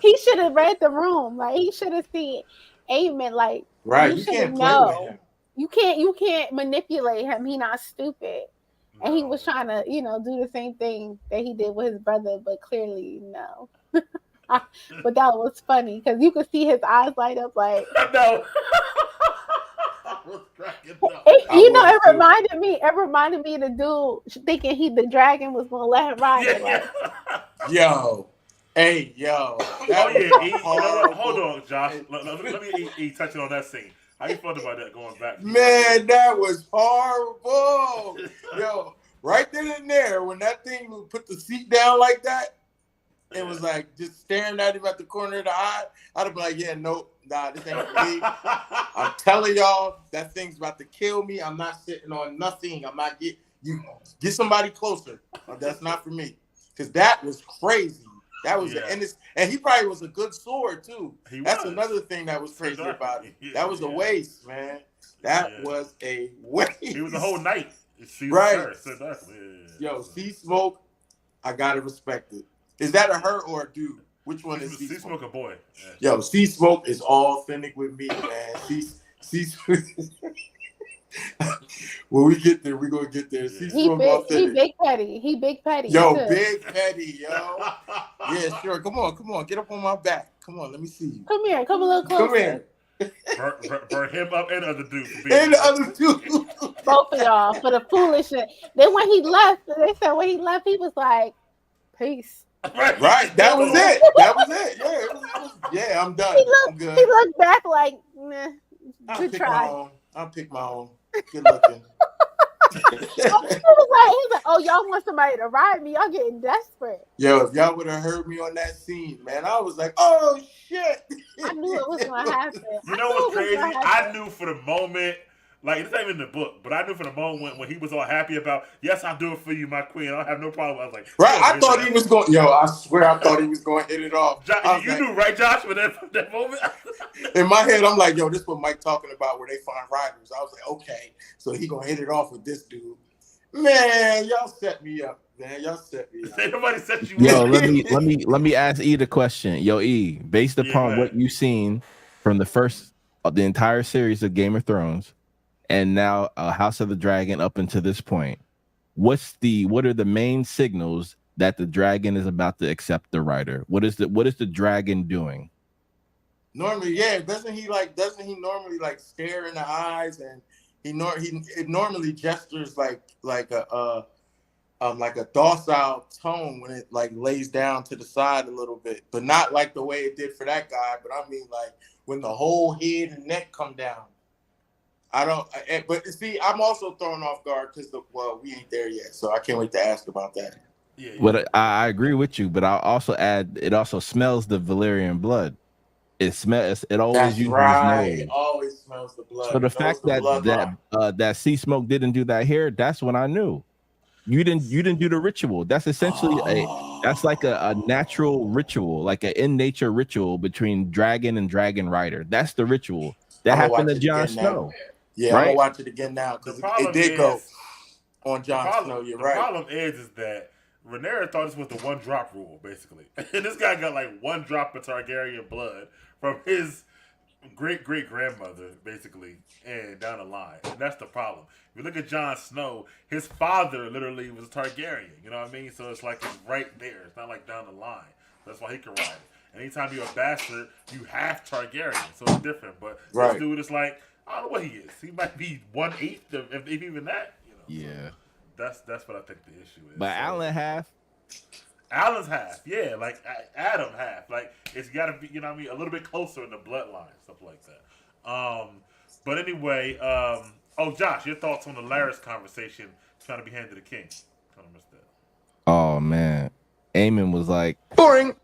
He should have read the room. Like he should have seen Aemon. Like right, you can't play with him. You can't manipulate him. He not stupid. No. And he was trying to, do the same thing that he did with his brother, but clearly no. But that was funny because you could see his eyes light up like no. It reminded me of the dude thinking the dragon was gonna let him ride it. Like. Yo. Hey, yo. Hold on, Josh. Let me touch on that scene. How you felt about that going back? Man, that was horrible. Yo, right then and there, when that thing put the seat down like that, it was like just staring at him at the corner of the eye. I'd have been like, yeah, nope, nah, this ain't for me. I'm telling y'all, that thing's about to kill me. I'm not sitting on nothing. I'm not get somebody closer. That's not for me. Because that was crazy. That was and he probably was a good sword too. That's another thing that was crazy about it. That was a waste, man. That was a waste. He was a whole night. Right. Yo, C-Smoke, I gotta respect it. Is that a her or a dude? Which one is C-Smoke? C-Smoke a boy. Yeah. Yo, C-Smoke is all authentic with me, man. C-Smoke. When we get there, we're gonna get there. He big petty. He big petty. Yo, big petty, yo. Yeah, sure. Come on. Get up on my back. Come on, let me see you. Come here. Come a little closer. Come here. Burn him up and other dude. And the other two. Both of y'all for the foolishness. Then when he left, they said when he left, he was like, peace. Right. That was it. Yeah, it was, yeah, I'm done. I'm good. He looked back like, nah, good try. I'll pick my own. Good looking. He was like, oh, y'all want somebody to ride me? Y'all getting desperate. Yo, if y'all would have heard me on that scene, man, I was like, oh shit. I knew it was gonna happen. You know what's crazy? I knew for the moment, like it's not even in the book, but I knew for the moment when he was all happy about, yes, I'll do it for you, my queen. I don't have no problem. I was like, right. I thought he was going. Yo, I swear, I thought he was going to hit it off. You knew, right, Josh, for that moment. In my head, I'm like, yo, this is what Mike talking about, where they find riders. I was like, okay, so he gonna hit it off with this dude. Man, y'all set me up. Man, y'all set me up. Ain't nobody set you Yo, up. let me ask E the question. Yo, E, based upon what you've seen from the entire series of Game of Thrones, and now House of the Dragon up until this point, what are the main signals that the dragon is about to accept the rider? What is the dragon doing? Normally, yeah. Doesn't he normally like stare in the eyes, and it normally gestures like a docile tone when it like lays down to the side a little bit, but not like the way it did for that guy. But I mean, like when the whole head and neck come down. But see, I'm also thrown off guard because we ain't there yet, so I can't wait to ask about that. Yeah. But I agree with you, but I'll also add it also smells the Valyrian blood. It smells. It always That's uses right. nose. It always smells the blood. So the fact that C-Smoke didn't do that here, that's when I knew. You didn't do the ritual. That's essentially that's like a natural ritual, like an in nature ritual between dragon and dragon rider. That's the ritual that happened to Jon Snow. Yeah, right? I'm gonna watch it again now because it did go on Jon Snow. You're right. The problem is that Rhaenyra thought this was the one drop rule, basically, and this guy got like one drop of Targaryen blood from his great grandmother, basically, and down the line, and that's the problem. If you look at Jon Snow, his father literally was a Targaryen. You know what I mean? So it's like it's right there. It's not like down the line. That's why he can ride it. Anytime you're a bastard, you have Targaryen, so it's different. But this dude is like, I don't know what he is. He might be 1/8, if even that. You know, yeah. So that's what I think the issue is. But Alan half. Alan's half, yeah. Like Adam half. Like it's got to be, you know what I mean, a little bit closer in the bloodline, stuff like that. But anyway, Josh, your thoughts on the Larys conversation trying to be handed to the king? Kind of missed that. Oh man, Aemon was like, Boring.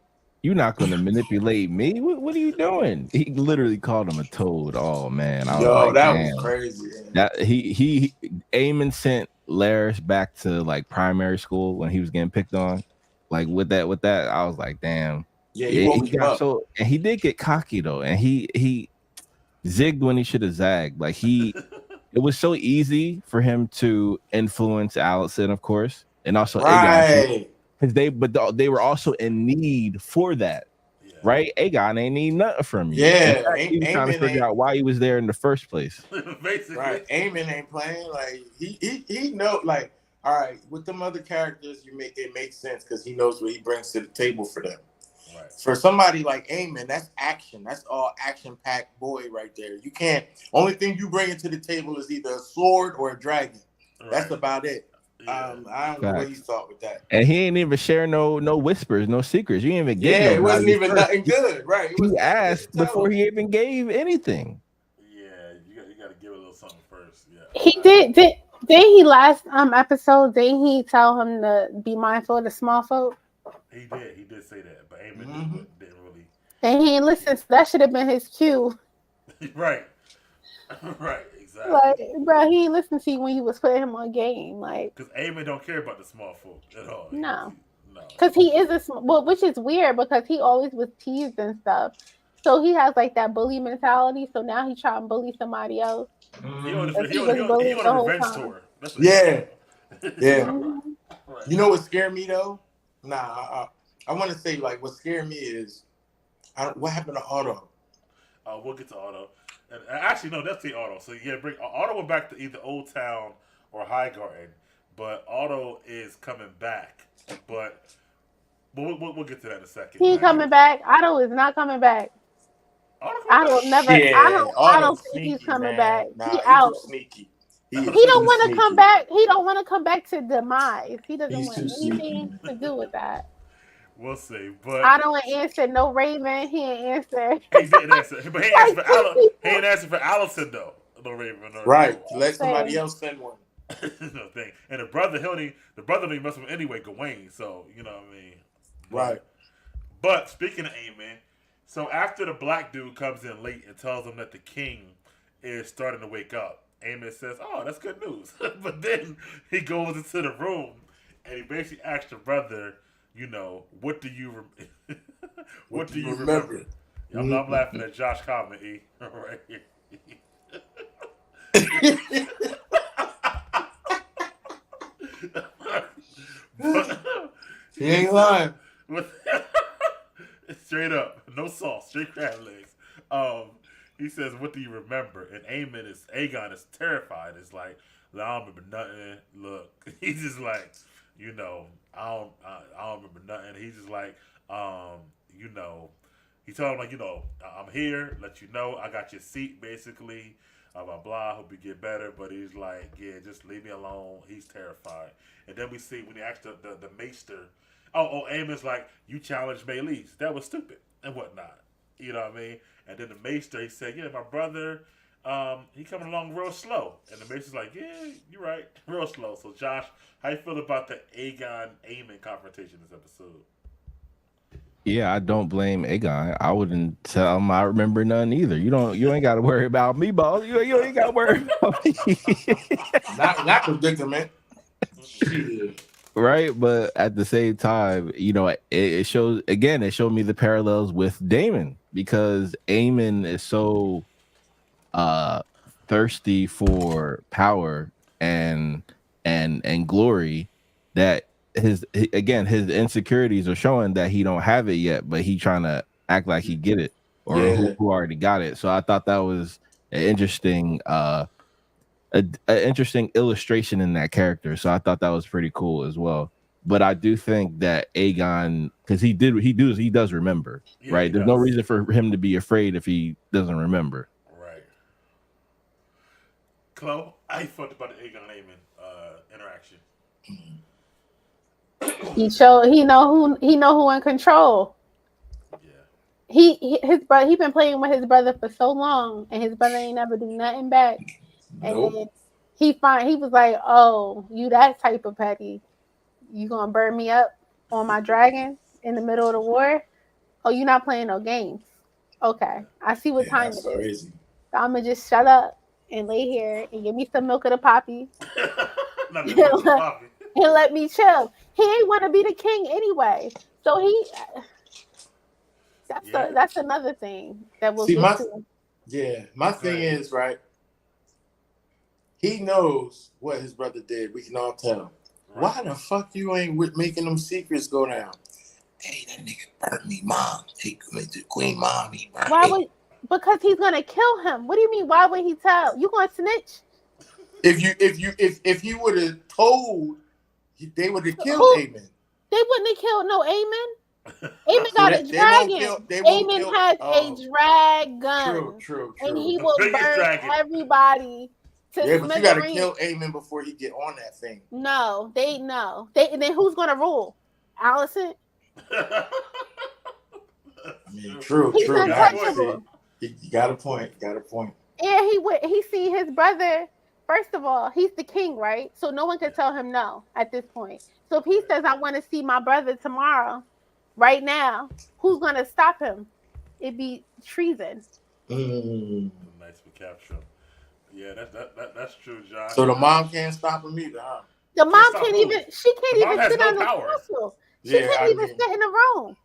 You're not going to manipulate me. What are you doing? He literally called him a toad. Oh man, that was crazy. That he Aemon sent Larys back to like primary school when he was getting picked on. Like with that, I was like, damn. Yeah, he got and he did get cocky though, and he zigged when he should have zagged. Like it was so easy for him to influence Alicent, of course, and also Aegon. Because they were also in need for that, right? Aegon ain't need nothing from you. Yeah, he was trying to figure out why he was there in the first place. Basically, right? Aemon ain't playing like he know like all right with them other characters. It makes sense because he knows what he brings to the table for them. Right. For somebody like Aemon, that's action. That's all action-packed boy right there. You can't. Only thing you bring to the table is either a sword or a dragon. Right. That's about it. Yeah. I don't know what he thought with that. And he ain't even share no whispers, no secrets. You didn't even get it wasn't even nothing good, right? He asked before he even gave anything. Yeah, He did he last episode, didn't he tell him to be mindful of the small folk? He did say that, but Eamon didn't really. And he didn't listen, so that should have been his cue. Right. Right, exactly. Like, bro, he didn't listen to you when you was putting him on game. Like, Because Eamon don't care about the small folk at all. no. No. Because he is which is weird because he always was teased and stuff. So he has like that bully mentality. So now he's trying to bully somebody else. He on a revenge tour. That's what Yeah. Mm-hmm. Right. You know what scared me though? Nah, I want to say like what scared me is what happened to Otto? We'll get to Otto. And actually, no, that's the Otto. So yeah, bring Otto went back to either Old Town or Highgarden, but Otto is coming back. But we'll get to that in a second. He coming back. Otto is not coming back. I don't think he's coming back. Nah, he out. Sneaky. He don't want to come back. He don't want to come back to Demise. He doesn't want anything to do with that. We'll see. But I don't answer no Raven. He ain't answer. He didn't answer. But he ain't answer for Allison though. No Raven. Right. Let somebody else send one. No thing. And the brother don't even mess with him anyway, Gawain. So you know what I mean. Right. But speaking of Aemon, so after the black dude comes in late and tells him that the king is starting to wake up, Aemon says, "Oh, that's good news." But then he goes into the room and he basically asks the brother, you know, what do you remember? I'm laughing at Josh comment, E. Right here. He ain't lying. Straight up, no sauce, straight crab legs. He says, "What do you remember?" And Aegon is terrified. It's like, I don't remember nothing. Look, he's just like, you know, I don't remember nothing. He's just like, you know, he told him like, you know, I'm here, let you know, I got your seat basically. Blah blah. Hope you get better. But he's like, yeah, just leave me alone. He's terrified. And then we see when he asked the maester, Aemon's like, you challenged Meleys. That was stupid and whatnot. You know what I mean? And then the maester, he said, yeah, my brother, he coming along real slow. And the maester's like, yeah, you're right, real slow. So Josh, how you feel about the Aemon confrontation this episode? Yeah, I don't blame Aegon. I wouldn't tell him I remember none either. You ain't got to worry about me, boss. You ain't got to worry about me. not predicament. Right, but at the same time, you know, it showed me the parallels with Daemon, because Aemon is so thirsty for power and glory that his insecurities are showing that he don't have it yet, but he trying to act like he get it, or who already got it. So I thought that was an interesting interesting illustration in that character. So I thought that was pretty cool as well. But I do think that Aegon, because he does remember, right? There's no reason for him to be afraid if he doesn't remember. Right. Chloe, how you felt about the Aegon Aemon interaction? He know who in control. Yeah. He been playing with his brother for so long, and his brother ain't never do nothing back. And then he was like, "Oh, you that type of petty? You gonna burn me up on my dragon in the middle of the war? Oh, you not playing no games? Okay, I see what time it is. Crazy. So I'm gonna just shut up and lay here and give me some milk of the poppy." And let me chill. He ain't want to be the king anyway. So that's another thing that we'll get to. Yeah, my thing is, right, he knows what his brother did. We can all tell. Right. Why the fuck you ain't making them secrets go down? Hey, that nigga burned me, mom. Hey, Queen Mom, he burned me. Because he's gonna kill him. What do you mean? Why would he tell? You gonna snitch? If he would have told, they would have killed Aemon. They wouldn't have killed no Aemon. Aemon got a dragon. Aemon has a dragon. True. And he will burn everybody to but you gotta kill Aemon before he get on that thing. No. And then who's gonna rule? Allison? I mean, true. He's untouchable. You got a point. Yeah, he seen his brother First of all, he's the king, right? So no one can tell him no at this point. So if he says, I want to see my brother tomorrow, right now, who's going to stop him? It'd be treason. Nice recapture. Yeah, that's true, Josh. So the mom can't stop him either, huh? The mom stop can't who? even, she can't The mom even has sit no on the power. council. She Yeah, can't I even mean- sit in the room.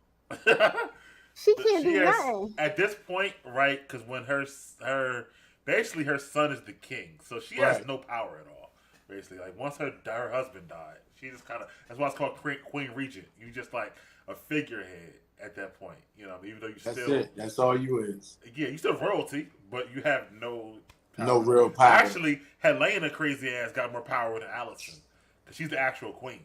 She can't do has- nothing. At this point, right? Because when her basically her son is the king, so she Right. has no power at all. Basically, like once her husband died, she just kind of that's why it's called Queen Regent. You just like a figurehead at that point. You know, even though you That's still it. That's all you is. yeah, you still royalty, but you have no power. No real power. Actually, Helena crazy ass got more power than Allison because she's the actual queen.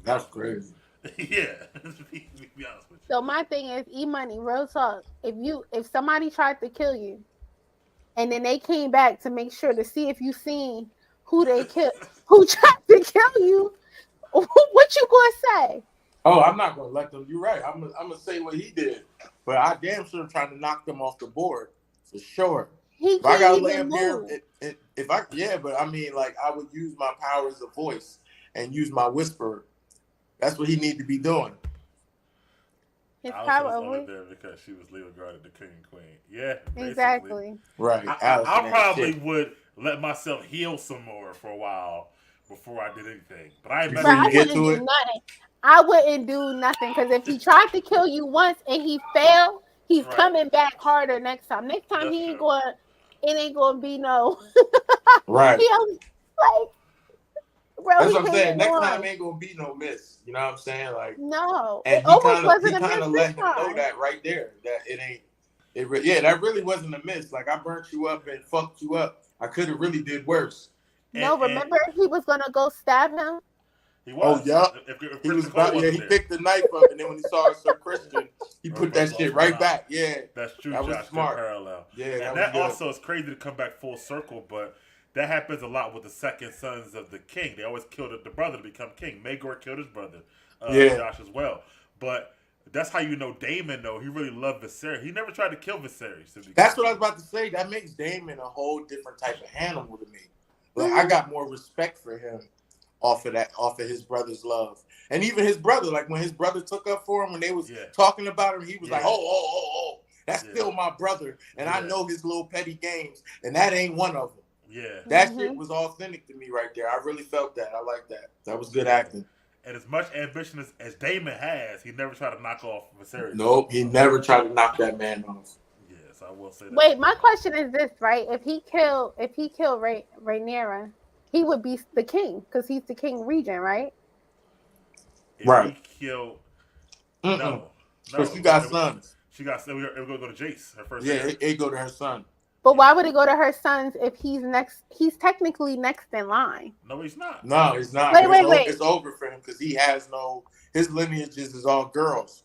That's crazy. Yeah, to be honest with you. So my thing is, E-Money, real talk. If somebody tried to kill you, and then they came back to make sure to see if you seen who they killed, who tried to kill you, what you gonna say? Oh, I'm not gonna let them. You're right. I'm gonna say what he did, but I damn sure trying to knock them off the board for sure. He If I gotta can't lay even up there, move. but I mean, like I would use my power as a voice and use my whisperer. That's what he need to be doing. His Allison power was over. only there because she was legal guarded the king and queen. Yeah, basically. Exactly. Right. I probably would let myself heal some more for a while before I did anything. But I ain't Before But I you get wouldn't to do it? nothing. I wouldn't do nothing because if he tried to kill you once and he failed, he's Right. coming back harder next time. Next time That's he ain't true. going. It ain't going to be no. Right. He only, like, bro. That's he what I'm saying. came Next on. time ain't gonna be no miss. You know what I'm saying? Like, No, and it he almost kind wasn't a of miss let this him know time. that right there. That it ain't. Yeah, that really wasn't a miss. Like I burnt you up and fucked you up. I could have really did worse. No, And- remember he was gonna go stab him. He was. Oh, yeah. If He Christian was Cole about. Yeah, wasn't he there. picked the knife up, and then when he saw Sir Christian, he Right, put that right, shit right right back. Yeah, That's true, That was Josh. smart. Good parallel. yeah, And that that was also is crazy to come back full circle, but that happens a lot with the second sons of the king. They always killed the brother to become king. Maegor killed his brother, Yeah. Josh as well. But that's how you know Daemon, though. He really loved Viserys. He never tried to kill Viserys. That's what I was about to say. That makes Daemon a whole different type of animal to me. Like I got more respect for him off of his brother's love. And even his brother, like when his brother took up for him, when they was Yeah. talking about him, he was like, Yeah. oh, that's Yeah. still my brother. And I Yeah. know his little petty games, and that ain't one of them. Yeah. That Mhm. shit was authentic to me right there. I really felt that. I like that. That was good acting. And as much ambition as Daemon has, he never tried to knock off Viserys. Nope, he never tried to knock that man off. Yes, I will say that. Wait, my question is this, right? If he killed Rhaenyra, he would be the king because he's the king regent, right? If Right. he killed... Mm-mm. No. Because you got sons. She got... It was going to go to Jace, her first Yeah, heir. it go to her son. But why would it go to her sons if he's next? He's technically next in line. No, he's not. No, it's not. Wait. It's over for him because he has no. His lineages is all girls.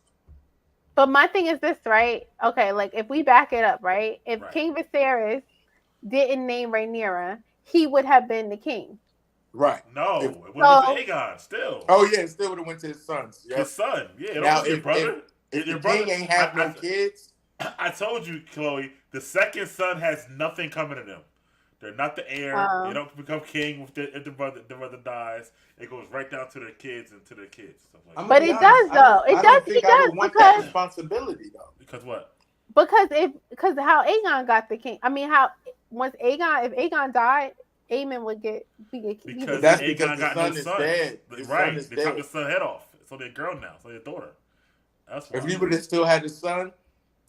But my thing is this, right? Okay, like if we back it up, right? If Right. King Viserys didn't name Rhaenyra, he would have been the king. Right. No, If- it would have been So- Aegon still. Oh yeah, it still would have went to his sons. Yep. His son. Yeah, it Now, was your if- brother. If your the brother king ain't have no I- kids, I told you, Chloe, the second son has nothing coming to them. They're not the heir. Oh. They don't become king if the brother dies. It goes right down to their kids and to their kids. Stuff like I'm that. But gonna it be does, honest, though. It I don't does- think it I would does, want because- that responsibility though. Because what? Because how Aegon got the king. I mean, how if Aegon died, Aemon would be the king. Because That's Aegon because the got son no is sons. dead. His Right. son is They chopped dead. the son head off. So they're a girl now. So they're a daughter. That's why. If he would have still had his son,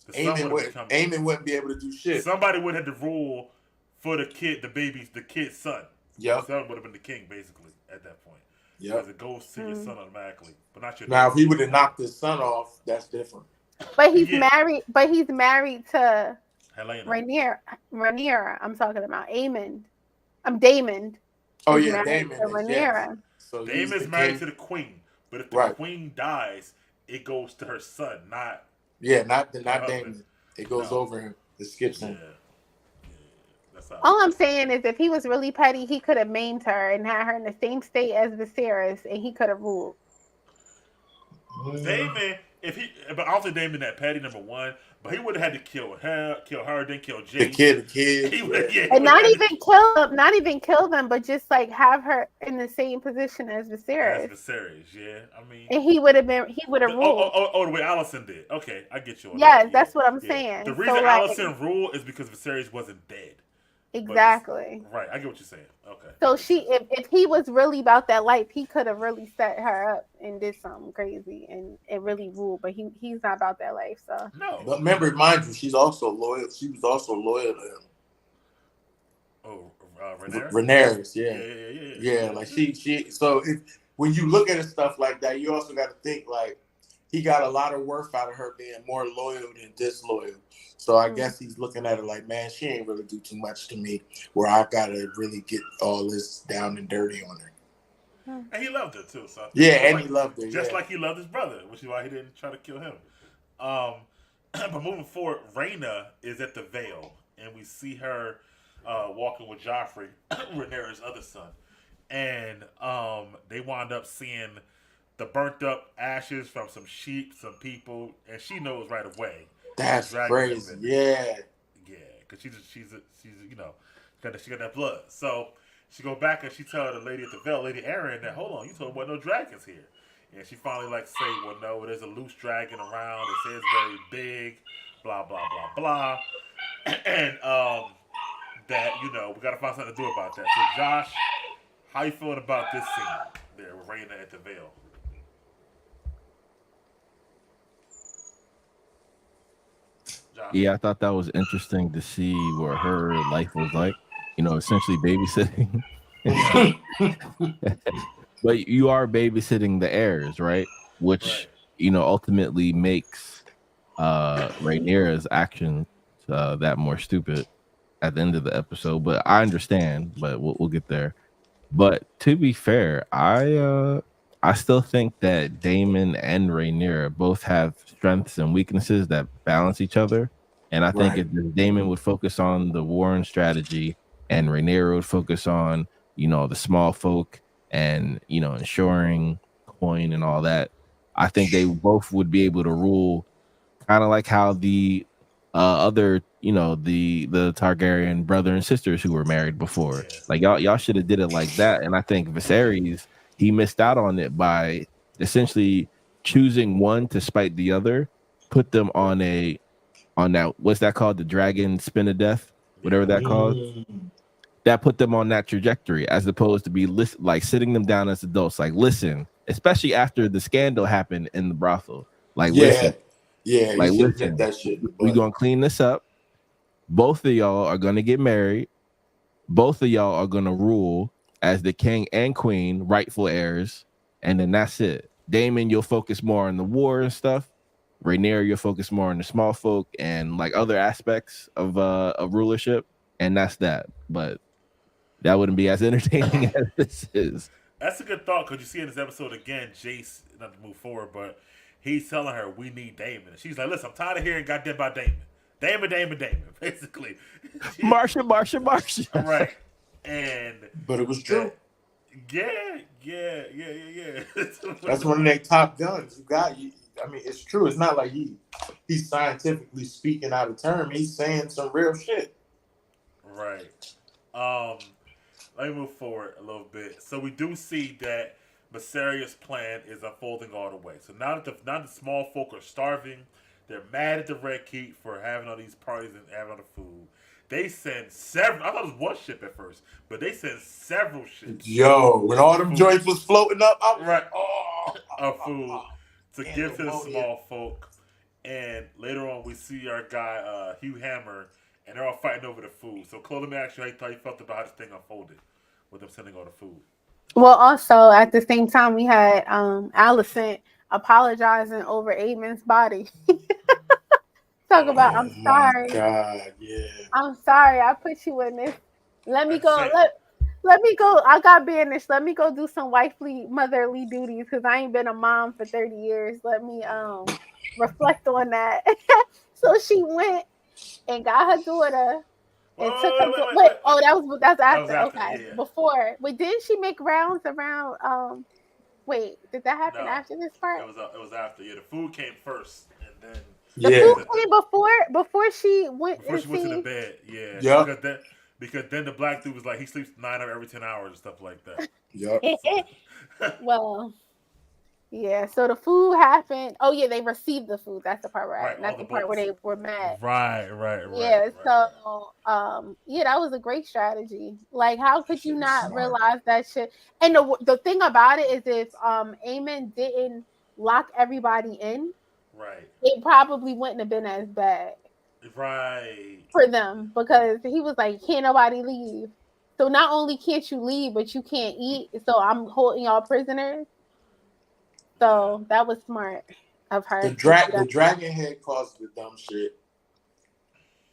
The son Aemon would've become- wouldn't be able to do shit. Somebody would have had to rule for the kid's son. The Yep. son would have been the king, basically, at that point. Yep. Because it goes to your son automatically, but not your Now, if daughter. he would have knocked his son off, that's different. But he's Yeah. married. But he's married to Helena. Rhaenyra. I'm talking about Aemon. I'm Daemon. Oh is yeah, married Daemon. to Is, yes. Rhaenyra. So he's Daemon's the married king. to the queen, but if the Right. queen dies, it goes to her son, not Yeah, not husband. Daemon. It goes No. over him. It skips yeah. him. That's how. All I'm saying is, if he was really petty, he could have maimed her and had her in the same state as Viserys, and he could have ruled. Daemon, but I don't think Damon that petty, number one. But he would have had to kill her, then kill G. The kid. And not even kill them, but just like have her in the same position as Viserys. Yeah. I mean, and he would have ruled. The way Allison did. Okay, I get you. Yes, that's what I'm saying. The reason Allison ruled is because Viserys wasn't dead. Exactly. Right, I get what you're saying. Okay. So if he was really about that life, he could have really set her up and did something crazy and really ruled. But he's not about that life. So no. But remember, mind you, she's also loyal. She was also loyal to him. Oh, Rhaenyra? Rhaenyra, yeah. Like she. So when you look at stuff like that, you also got to think like he got a lot of worth out of her being more loyal than disloyal. So I guess he's looking at it like, man, she ain't really do too much to me where I got to really get all this down and dirty on her. And he loved her too. So he loved her. Just like he loved his brother, which is why he didn't try to kill him. But moving forward, Rhaena is at the Vale, and we see her walking with Joffrey, Rhaenyra's other son. And they wind up seeing the burnt up ashes from some sheep, some people, and she knows right away. That's crazy. Yeah, because she's you know, she got that blood. So she go back and she tell the lady at the Vale, Lady Arryn, that hold on, you told me what no dragons here. And she finally like say, well, no, there's a loose dragon around. It says very big, blah blah blah blah, and that we gotta find something to do about that. So Josh, how you feeling about this scene there with Rhaena at the Vale? Yeah, I thought that was interesting to see what her life was like. Essentially babysitting. But you are babysitting the heirs, right? Which ultimately makes Rhaenyra's actions that more stupid at the end of the episode. But I understand. But we'll get there. But to be fair, I still think that Daemon and Rhaenyra both have strengths and weaknesses that balance each other. And I think if Daemon would focus on the war and strategy, and Rhaenyra would focus on, the small folk and, ensuring coin and all that, I think they both would be able to rule kind of like how the other, the Targaryen brother and sisters who were married before. Like y'all should have did it like that. And I think Viserys, he missed out on it by essentially choosing one to spite the other, put them on that, what's that called? The dragon spin of death, whatever that called. That put them on that trajectory, as opposed to be like sitting them down as adults. Like, listen, especially after the scandal happened in the brothel. Like, listen, like, listen, that shit. We're gonna clean this up. Both of y'all are gonna get married. Both of y'all are gonna rule as the king and queen, rightful heirs, and then that's it. Daemon, you'll focus more on the war and stuff. Rhaenyra, you'll focus more on the small folk and like other aspects of rulership, and that's that. But that wouldn't be as entertaining as this is. That's a good thought, because you see in this episode again, Jace, not to move forward, but he's telling her we need Daemon. And she's like, listen, I'm tired of hearing goddamn about Daemon. Damon, basically. Marsha. Right. But it was true. Yeah. That's one of their top guns. I mean, it's true. It's not like he's scientifically speaking out of term. He's saying some real shit. Right. Let me move forward a little bit. So we do see that Viserys' plan is unfolding all the way. So now that the small folk are starving, they're mad at the Red Keep for having all these parties and having all the food. They send several. I thought it was one ship at first, but they send several ships. Yo, when all them joints was floating up, I was right, of food to give to the small folk. And later on, we see our guy Hugh Hammer, and they're all fighting over the food. So, Chloe, let me ask you how you felt about how this thing unfolded with them sending all the food. Well, also at the same time, we had Alicent apologizing over Aemon's body. Talk about, I'm sorry. God, yeah. I'm sorry. I put you in this. Let me go. Let me go. I got banished. Let me go do some wifely, motherly duties because I ain't been a mom for 30 years. Let me reflect on that. So she went and got her daughter and took her. Wait, oh, that's after. Okay, yeah. Before. But didn't she make rounds around Wait, did that happen No. after this part? It was after. Yeah, the food came first, and then The food came before she went before she went to the see. bed. Yeah, Yep. because then the black dude was like he sleeps 9 hours every 10 hours and stuff like that. Yep. Well, yeah. So the food happened. Oh yeah, they received the food. That's the part where Right, not all the the part where boats. they were mad. Right. Yeah. Right. So yeah, that was a great strategy. Like, how could you Shit was not smart. realize that shit? And the thing about it is, if Aemon didn't lock everybody in, Right. it probably wouldn't have been as bad Right. for them, because he was like, can't nobody leave. So not only can't you leave, but you can't eat. So I'm holding y'all prisoners. So that was smart of her. The dragon head caused the dumb shit.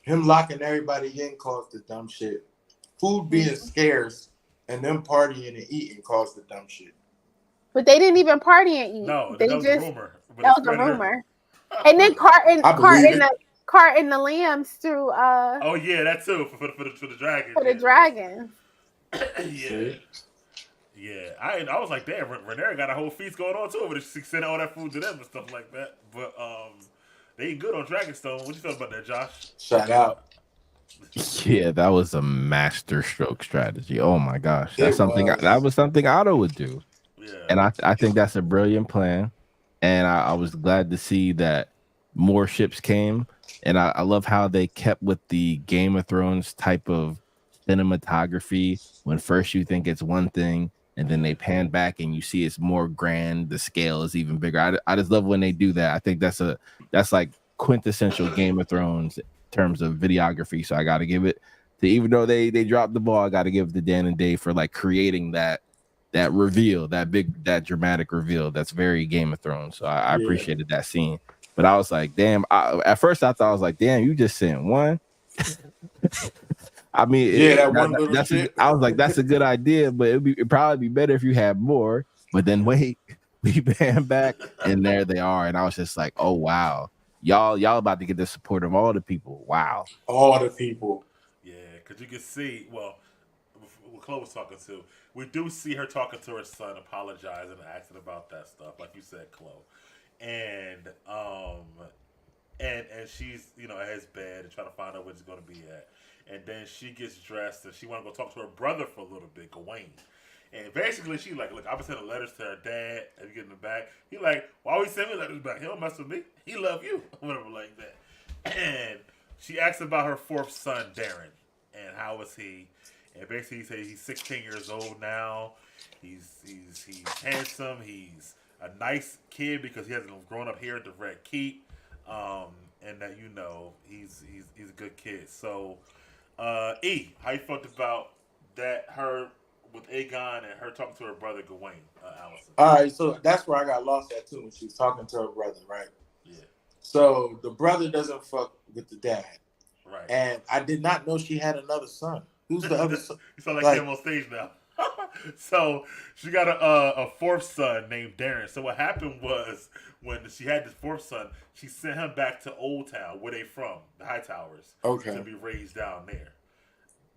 Him locking everybody in caused the dumb shit. Food being scarce and them partying and eating caused the dumb shit. But they didn't even party and eat. No, they that was just a rumor. that was a rumor. And then carting the lambs through Oh yeah, that too for the dragons. for the dragons. Yeah. Yeah, I was like, damn, Rhaenyra got a whole feast going on too, but she sent all that food to them and stuff like that. But they eat good on Dragonstone. What you feel about that, Josh? Shout out. Yeah, that was a master stroke strategy. Oh my gosh, It that was something Otto would do. Yeah, And I think that's a brilliant plan. And I was glad to see that more ships came. And I love how they kept with the Game of Thrones type of cinematography. When first you think it's one thing, and then they pan back and you see it's more grand. The scale is even bigger. I just love when they do that. I think that's like quintessential Game of Thrones in terms of videography. So I got to give it to, even though they dropped the ball, I got to give it to Dan and Dave for like creating that reveal, that dramatic reveal. That's very Game of Thrones. So I appreciated that scene. But I was like, damn. At first I thought, I was like, damn, you just sent one. I mean, I was like, that's a good idea, but it'd probably be better if you had more. But then wait, we ban back, and there they are. And I was just like, oh wow, y'all about to get the support of all the people. Wow, all the people. Yeah, because you can see, well, what Chloe was talking to, we do see her talking to her son, apologizing and asking about that stuff, like you said, Chloe, and she's at his bed and trying to find out where he's going to be at. And then she gets dressed and she want to go talk to her brother for a little bit, Gawain. And basically, she like, look, I've been sending letters to her dad and getting them back. He like, why would he send me letters back? He don't mess with me. He love you, whatever like that. And she asks about her fourth son, Darren, and how is he? And basically, he says he's 16 years old now. He's handsome. He's a nice kid because he hasn't grown up here at the Red Keep. And that he's a good kid. So. How you felt about that? Her with Aegon and her talking to her brother Gawain, Allison. All right, so that's where I got lost at too when she was talking to her brother, right? Yeah. So the brother doesn't fuck with the dad, right? And I did not know she had another son. Who's the other son? You sound like him on stage now. So she got a fourth son named Darren. So what happened was when she had this fourth son, she sent him back to Old Town, where they from, the Hightowers, to be raised down there.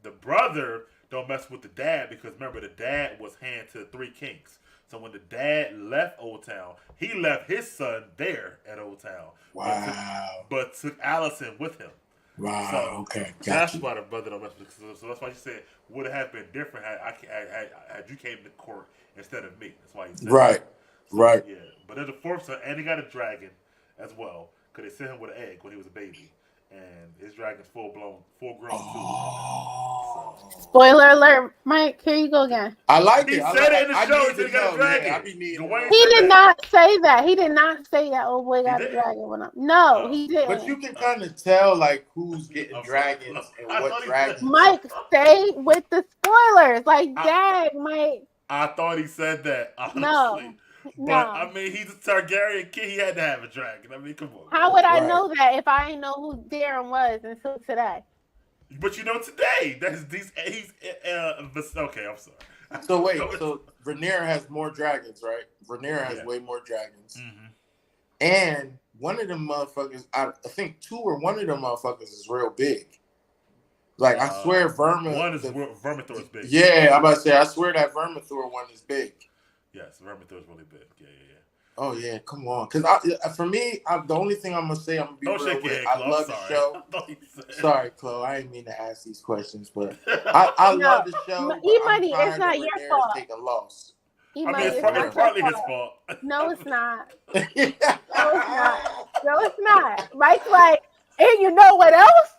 The brother don't mess with the dad because remember the dad was hand to the Three Kings. So when the dad left Old Town, he left his son there at Old Town. Wow. But took Allison with him. Wow. So okay. That's why the brother don't mess with. So that's why she said would it have been different had you came to court instead of me. That's why he said right. That. So, right. Yeah. But there's a fourth son, and he got a dragon as well because they sent him with an egg when he was a baby, and his dragon's full grown too. Spoiler alert, Mike. Here you go again. I like He it. said it in the show. He said he got a dragon. He did not say that. He did not say that. Oh boy, got a dragon. No, he didn't. But you can kind of tell like who's getting dragons and what dragons. Mike, stay with the spoilers. Like, dang, Mike. I thought he said that. Honestly. No. But I mean, he's a Targaryen kid. He had to have a dragon. I mean, come on. How would I know that if I didn't know who Darren was until today? But you know today. He's okay. I'm sorry. So wait. So Rhaenyra has more dragons, right? Rhaenyra has way more dragons. Mm-hmm. And one of them motherfuckers, I think two or one of them motherfuckers is real big. Like I swear, Vermithor is big. Yeah, I'm about to say, I swear that Vermithor one is big. Yes, Vermin was really big. Yeah. Oh yeah, come on. Cause for me, the only thing I'm gonna say, I'm gonna be Don't real shake your with. head, I Chloe. love I'm the sorry. show. I thought you said. Sorry, Chloe. I didn't mean to ask these questions, but I No, love the show. But I'm E-Money, it's tired not of your Rhaenyra fault. taking loss. E-Money, it's it's not your partly his fault. fault. No, it's not. No, No, it's not. Mike's like, and you know what else?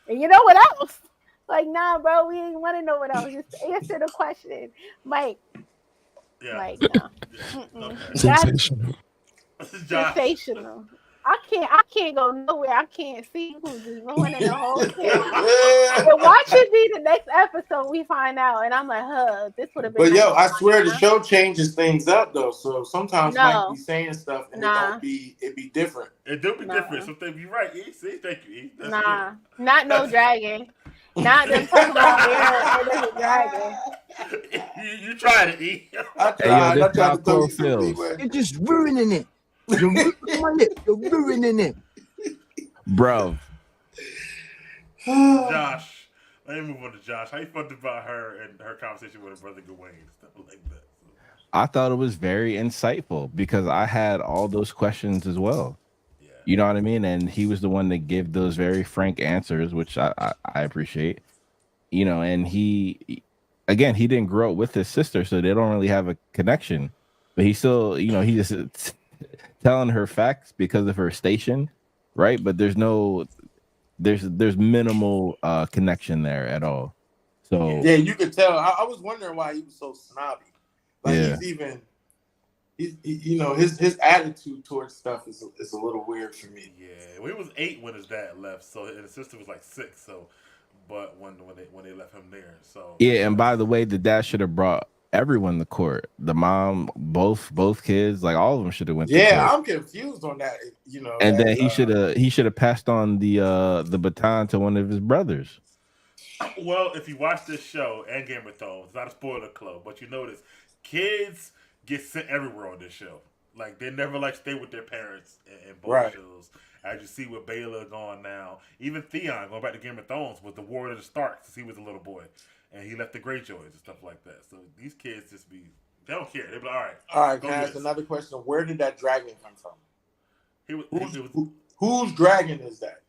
And you know what else? Like, nah, bro, we didn't want to know what else. Just answer the question. Mike, Yeah. Mike, no. Yeah. Okay. That's Sensational. Josh. sensational. I can't go nowhere. I can't see who's just ruining the whole thing. And watch it be the next episode we find out. And I'm like, this would have been But nice yo, to I find swear the out. show changes things up though. So sometimes No. Mike be saying stuff and Nah. it be different. It do be Nah. different. Something you're right. E. See, thank you, E. That's Nah, not no dragon. Not them talking about Aaron and the dragon. good. You tried it, E. I Hey, yo, this tried how to throw Cole you some feels. leeway. You're just ruining it. You're ruining my lip. You're ruining it. Bro, Josh. Let me move on to Josh. How you felt about her and her conversation with her brother Gawain and stuff like that? I thought it was very insightful because I had all those questions as well. Yeah. You know what I mean? And he was the one that gave those very frank answers, which I appreciate. You know, and he didn't grow up with his sister, so they don't really have a connection. But he still, you know, he just telling her facts because of her station, right? But there's minimal connection there at all. So Yeah, you could tell. I was wondering why he was so snobby. Like Yeah. he's you know, his attitude towards stuff is a little weird for me. Yeah. Well, he was 8 when his dad left, so and his sister was like 6. So, but when they left him there, so yeah, and by the way, the dad should have brought everyone to court. The mom, both kids, like all of them should have went to Yeah, court. I'm confused on that. You know, And then as, he should have passed on the baton to one of his brothers. Well, if you watch this show and Game of Thrones, it's not a spoiler club, but you notice kids get sent everywhere on this show. Like they never like stay with their parents in both Right. shows. As you see with Baela going now, even Theon going back to Game of Thrones was the Warrior of the Starks since he was a little boy, and he left the Greyjoys and stuff like that. So these kids just be they don't care. They be like, all right. go Can I get ask us. another question? Where did that dragon come from? He was Whose dragon is that?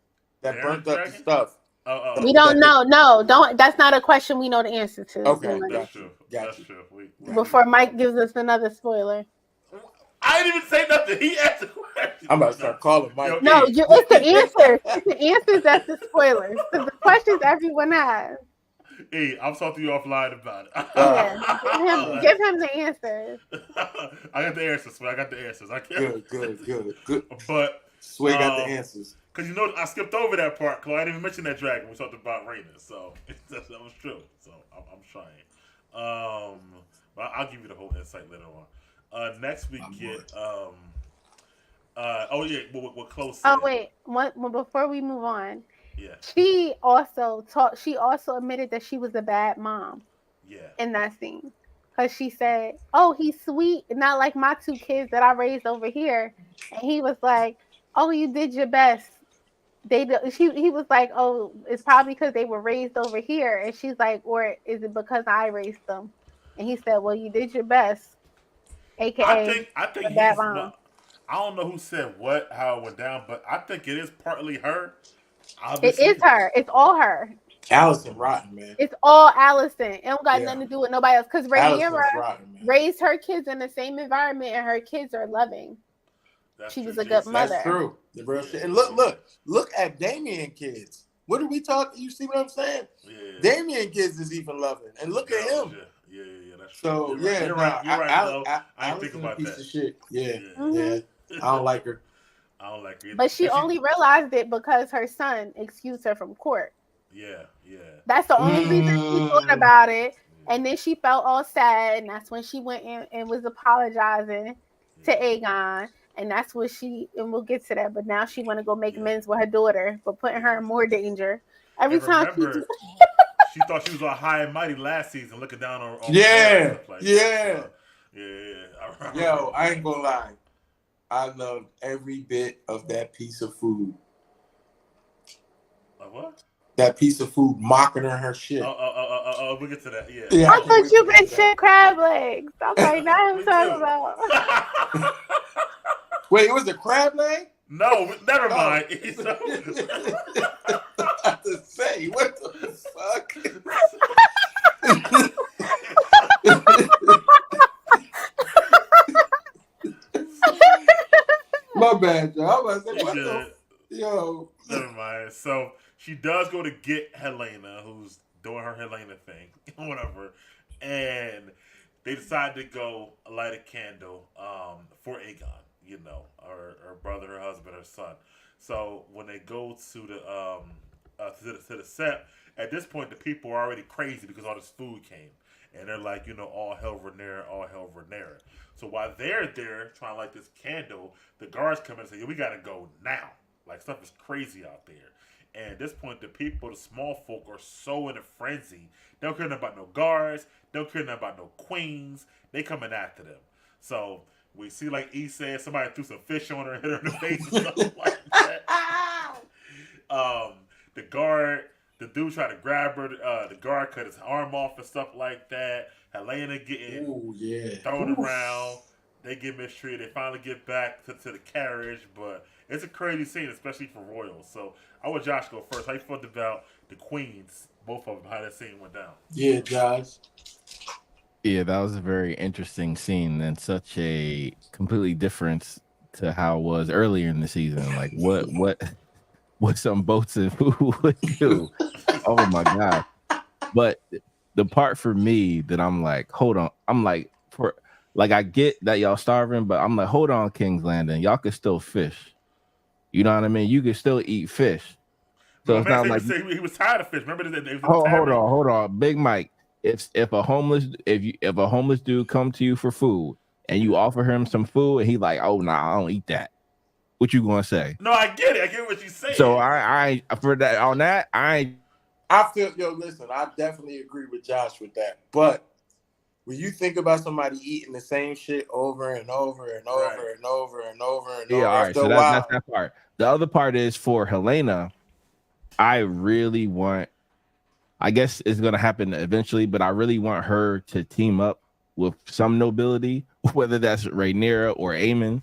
That Aaron's burnt up dragon? the stuff. We don't know. No, don't. That's not a question we know the answer to. Okay, E-Money. that's true. Got That's you. true. Before Mike gives us another spoiler. I didn't even say nothing. He asked the question. I'm about to start calling Mike. Yo, No, E. it's the answers. It's the answers that's the spoilers. Because the questions everyone has. Hey, I'll talk to you offline about it. Yeah, give him the answers. I got the answers, Sway. I got the answers. I can't. Good. But Sway got the answers. because you know I skipped over that part, Chloe. I didn't even mention that dragon. We talked about Raina, so that was true. So I'm trying. But I'll give you the whole insight later on. Next we get what Chloe said. Oh wait, before we move on, Yeah. she also admitted that she was a bad mom Yeah. in that scene. Because she said, "Oh, he's sweet, not like my 2 kids that I raised over here." And he was like, "Oh, you did your best." He was like, "Oh, it's probably because they were raised over here." And she's like, "Or is it because I raised them?" And he said, "Well, you did your best." AKA, I think a bad he's mom. well, I don't know who said what, how it went down, but I think it is partly her. it Obviously. is her. It's all her. Allison rotten, man. It's all Allison. It don't got Yeah. nothing to do with nobody else. Because Allison's Rhaenyra rotten, man. raised her kids in the same environment, and her kids are loving. That's She true. was a She good said- mother. That's true. The real shit. And look at Damien kids. What are we talking? You see what I'm saying? Yeah. Damien kids is even loving, and look at him. Yeah, that's So true. yeah, You're right. You're right. Though. I didn't think Allison's about a piece that. of shit. Yeah, Mhm. yeah. I don't like her. I don't like it. But she And only realized it because her son excused her from court. Yeah. That's the only reason she thought about it. And then she felt all sad, and that's when she went in and was apologizing to Aegon. And that's what and we'll get to that. But now she want to go make amends with her daughter, but putting her in more danger. Every And time remember, she thought she was all high and mighty last season, looking down on Yeah, her and stuff like yeah. that. So, yeah. I remember. Yo, I ain't gonna lie. I loved every bit of that piece of food. What? That piece of food mocking her shit. we'll get to that. Yeah. Yeah, I can't thought wait you to get to mentioned crab legs. I'm like, now I'm Me talking too. about. that. Wait, it was the crab leg? No, never Oh. mind. I have to say, what the fuck? My bad, y'all. I was about to say, what the Good. yo? Never mind. So she does go to get Helena, who's doing her Helena thing, whatever, and they decide to go light a candle for Aegon. You know, her brother, her husband, her son. So when they go to the set, at this point the people are already crazy because all this food came, and they're like, you know, all hell Rhaenyra, all hell Rhaenyra. So while they're there trying to light this candle, the guards come in and say, "Yo, we gotta go now. Like stuff is crazy out there." And at this point, the people, the small folk, are so in a frenzy. They don't care nothing about no guards. They don't care nothing about no queens. They coming after them. So we see, like E said, somebody threw some fish on her and hit her in the face and stuff like that. The dude tried to grab her. The guard cut his arm off and stuff like that. Helena getting Ooh, yeah. thrown around. They get mistreated. They finally get back to the carriage, but it's a crazy scene, especially for royals. So I want Josh go first. How you felt about the queens, both of them, how that scene went down? Yeah, Josh. Yeah, that was a very interesting scene and such a completely difference to how it was earlier in the season. Like what some boats and who would do. Oh my god. But the part for me that I'm like, hold on. I'm like, I get that y'all starving, but I'm like, hold on, King's Landing. Y'all can still fish. You know what I mean? You can still eat fish. So it's not like he was tired of fish. Remember that? Hold on, Big Mike. If a homeless dude come to you for food and you offer him some food and he like, oh nah, I don't eat that. What you gonna say? No, I get it. I get what you're saying. So I for that on that I feel listen, I definitely agree with Josh with that. But when you think about somebody eating the same shit over and over and over Right. and over and over and yeah, over, all right. after So a while, that's that part. The other part is for Helena. I really want. I guess it's gonna happen eventually, but I really want her to team up with some nobility, whether that's Rhaenyra or Aemon,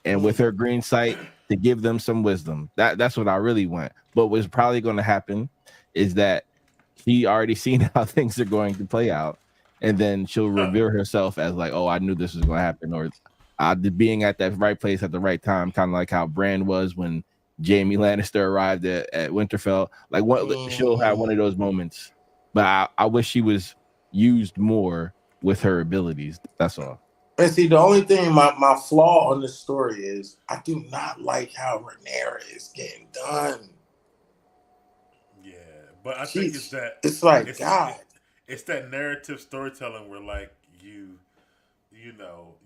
and with her green sight to give them some wisdom. That's what I really want. But what's probably going to happen is that she already seen how things are going to play out, and then she'll reveal herself as like, "Oh, I knew this was going to happen," or being at that right place at the right time, kind of like how Bran was when Jaime Lannister arrived at Winterfell. Like, what she'll have one of those moments. But I wish she was used more with her abilities. That's all. And see, the only thing, my flaw on this story is I do not like how Rhaenyra is getting done. Yeah, but I think it's that it's like God. It's that narrative storytelling where like you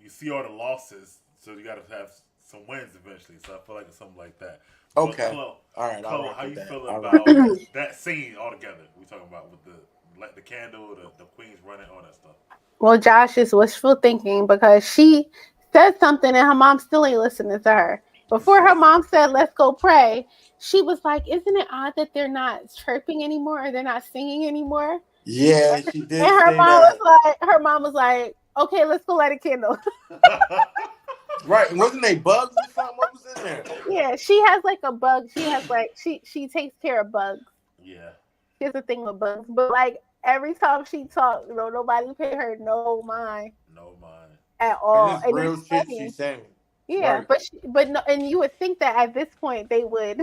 see all the losses, so you got to have some wins eventually. So I feel like it's something like that. Okay, Chloe, all right. Chloe, how you that. feel All about right. that scene altogether? We talking about with the candle, the queens running, all that stuff. Well, Josh is wishful thinking because she said something and her mom still ain't listening to her. Before her mom said, "Let's go pray," she was like, "Isn't it odd that they're not chirping anymore or they're not singing anymore?" Yeah, she did. And her say mom that. was like, "Okay, let's go light a candle." Right? Wasn't they bugs or something? What was in there? Yeah, she has like a bug. She has like she takes care of bugs. Yeah, She has a thing with bugs, but like every time she talks, nobody pay her no mind. No mind At all. And it's real it's shit funny. she's saying. Yeah, Right. but no, and you would think that at this point they would.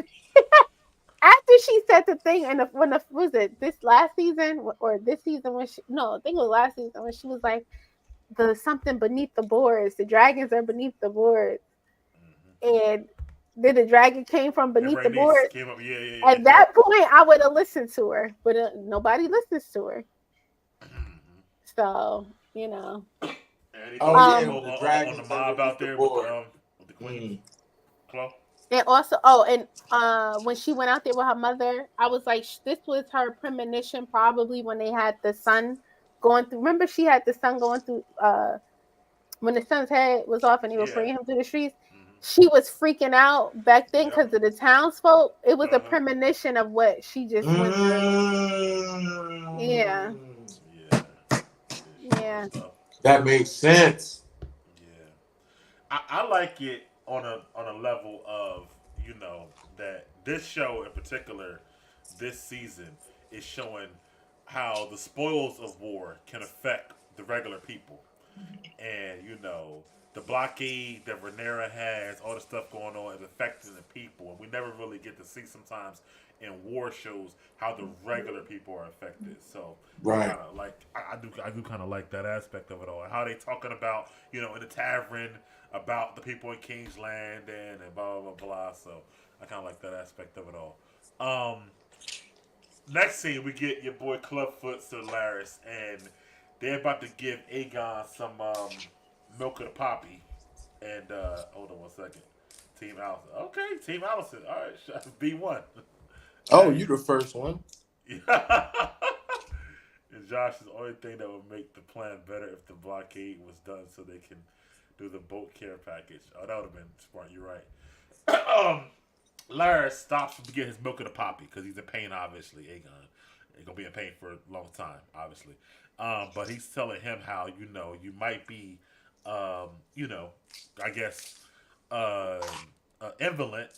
After she said the thing, and was it this last season or this season when I think it was last season when she was like, the something beneath the boards, the dragons are beneath the boards, and then the dragon came from beneath the boards. Came up, yeah. At that point, I would have listened to her, but nobody listens to her. So The on the mob out there with the queen. And also, when she went out there with her mother, I was like, this was her premonition, probably when they had the sun going through. Remember, she had the sun going through when the sun's head was off and they were bringing him through the streets. she was freaking out back then Yep. because of the townsfolk. It was a Uh-huh. premonition of what she just went through. Yeah. Yeah. Yeah. That makes sense. Yeah. I like it on a level of, that this show in particular, this season, is showing how the spoils of war can affect the regular people. And, the blockade that Rhaenyra has, all the stuff going on is affecting the people. And we never really get to see sometimes in war shows how the regular people are affected. So Right. kind of like I do kind of like that aspect of it all. And how they talking about, in the tavern about the people in King's Landing and blah blah blah. So I kind of like that aspect of it all. Next scene we get your boy Clubfoot to Laris, and they're about to give Aegon some milk of the poppy. And hold on one second. Team Allison. Okay, Team Allison. All right, B1. Oh, you the first one. And Josh is the only thing that would make the plan better if the blockade was done so they can do the boat care package. Oh, that would have been smart. You're right. Laris stops to get his milk of the poppy because he's in pain, obviously. Aegon. He's going to be in pain for a long time, obviously. But he's telling him how, you might be, I guess, invalid,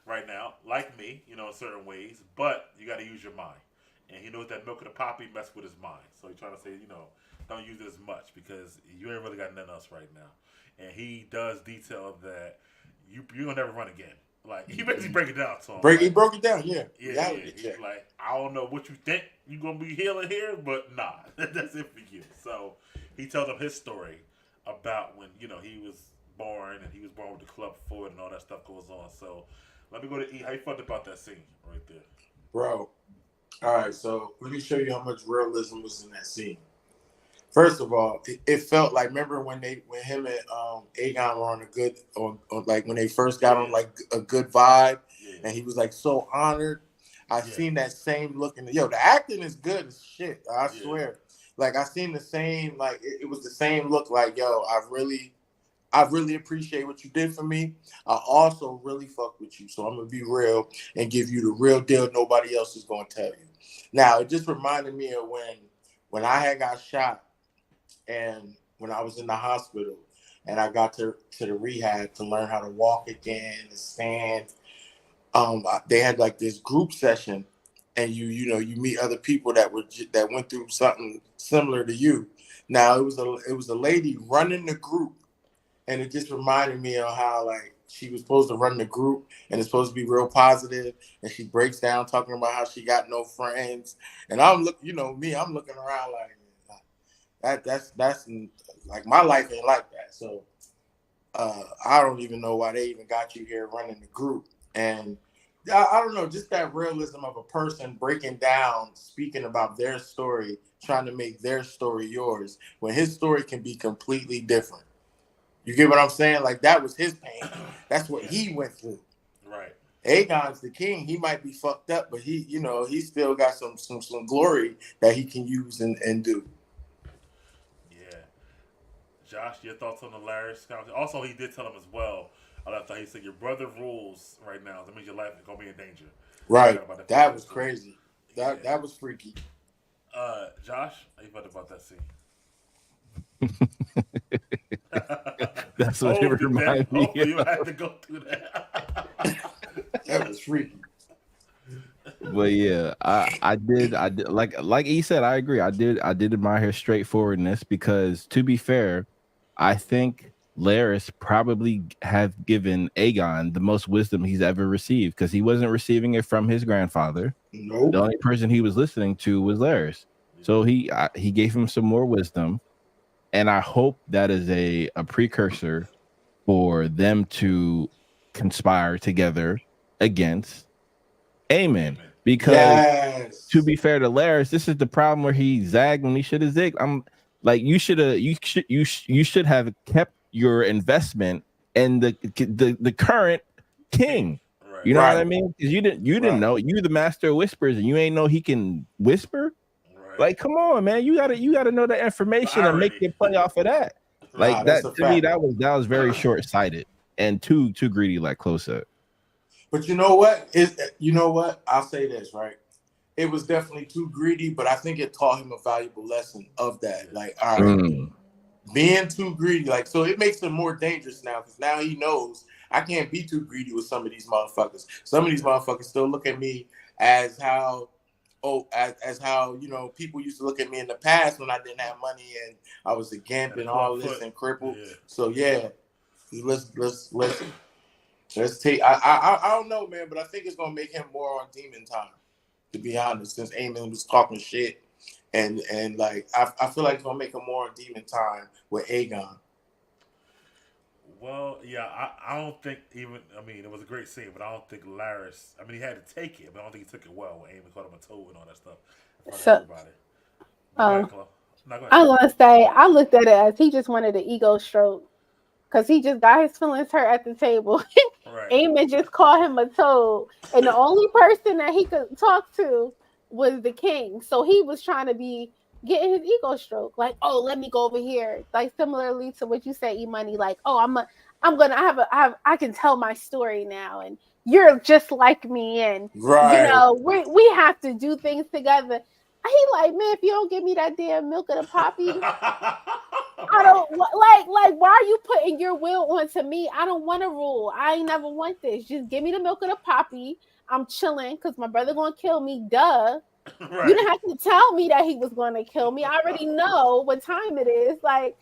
right now, like me, in certain ways, but you got to use your mind. And he knows that milk of the poppy mess with his mind. So he's trying to say, don't use it as much because you ain't really got nothing else right now. And he does detail that you're going to never run again. Like, he basically break it down to him. He broke it down, yeah. Yeah. He's like, I don't know what you think you're going to be healing here, but nah, that's it for you. So he tells him his story about when, he was born and he was born with the club foot and all that stuff goes on. So let me go to E. How you felt about that scene right there? Bro. All right, so let me show you how much realism was in that scene. First of all, it felt like, remember when him and Aegon were on a good, or like when they first got on like a good vibe, and he was like so honored. I seen that same look in the acting is good as shit. I swear. Like I seen the same, like it was the same look. Like I really appreciate what you did for me. I also really fuck with you, so I'm gonna be real and give you the real deal. Nobody else is gonna tell you. Now it just reminded me of when I had got shot. And when I was in the hospital and I got to the rehab to learn how to walk again and stand, they had like this group session, and you meet other people that went through something similar to you. Now it was a lady running the group, and it just reminded me of how like she was supposed to run the group and it's supposed to be real positive, and she breaks down talking about how she got no friends, and I'm looking around like. That's like my life ain't like that. So I don't even know why they even got you here running the group. And I don't know, just that realism of a person breaking down, speaking about their story, trying to make their story yours, when his story can be completely different. You get what I'm saying? Like that was his pain. That's what he went through. Right. Aegon's the king. He might be fucked up, but he still got some glory that he can use and do. Josh, your thoughts on the Laris conversation? Also, he did tell him as well. I thought he said your brother rules right now. That means your life is gonna be in danger. Right. That was crazy. That was freaky. Josh, how you felt about that scene? That's what it reminded me. You had to go through that. That was freaky. But yeah, I did like he said, I agree. I did admire his straightforwardness because, to be fair, I think Laris probably have given Aegon the most wisdom he's ever received because he wasn't receiving it from his grandfather. Nope. The only person he was listening to was Laris. So he gave him some more wisdom, and I hope that is a precursor for them to conspire together against Aemon. Because to be fair to Laris, this is the problem where he zagged when he should have zigged. I'm like, you should have kept your investment in the current king. Right. You know what I mean? Because you didn't know, you the master of whispers, and you ain't know he can whisper. Right. Like, come on, man, you gotta know the information and make your play off of that. Like that to me, that was very short sighted. and too greedy, like Chloe said. But you know what? I'll say this, right? It was definitely too greedy, but I think it taught him a valuable lesson of that. Like, all right, being too greedy, like, so it makes him more dangerous now because now he knows I can't be too greedy with some of these motherfuckers. Some of these motherfuckers still look at me as how people used to look at me in the past when I didn't have money and I was a gimp and all this and crippled. Yeah. So yeah, let's take. I don't know, man, but I think it's gonna make him more on demon time. To be honest, since Eamon was talking shit, and like I feel like it's gonna make him more on demon time with Aegon. Well, yeah, I don't think even. I mean, it was a great scene, but I don't think Larys. I mean, he had to take it, but I don't think he took it well when Eamon called him a toad and all that stuff. So, I was gonna say I looked at it as he just wanted an ego stroke because he just got his feelings hurt at the table. Right. Eamon just called him a toad, and the only person that he could talk to was the king. So he was trying to be getting his ego stroke, like, oh, let me go over here, like similarly to what you said, E-Money, like, oh, I can tell my story now, and you're just like me, and we have to do things together. He like, man, if you don't give me that damn milk of the poppy, I don't like. Why are you putting your will onto me? I don't want to rule. I ain't never want this. Just give me the milk of the poppy. I'm chilling because my brother gonna kill me. Duh. Right. You didn't have to tell me that he was going to kill me. I already know what time it is. Like,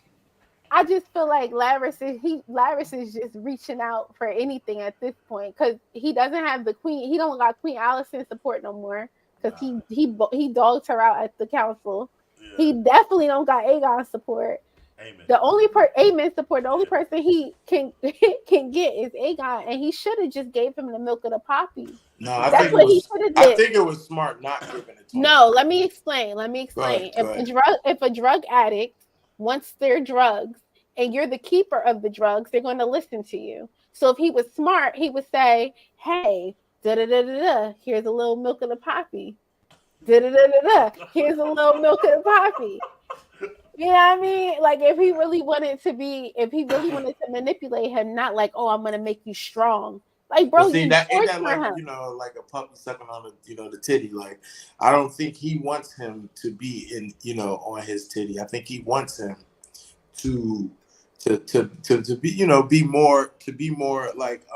I just feel like Larys is just reaching out for anything at this point because he doesn't have the queen. He don't got Queen Alicent support no more because he dogged her out at the council. Yeah. He definitely don't got Aegon support. Amen. The only Amen support. The only person he can get is Aegon, and he should have just gave him the milk of the poppy. No, I think it was smart not giving it to him. No, let me explain. Go ahead. If a drug addict wants their drugs and you're the keeper of the drugs, they're going to listen to you. So if he was smart, he would say, "Hey, here's a little milk of the poppy. Here's a little milk of the poppy." You know what I mean? Like if he really wanted to manipulate him, not like, "Oh, I'm going to make you strong." Like, bro, see, ain't that like him. Like a puppy sucking on the titty. Like, I don't think he wants him to be in on his titty. I think he wants him to be more like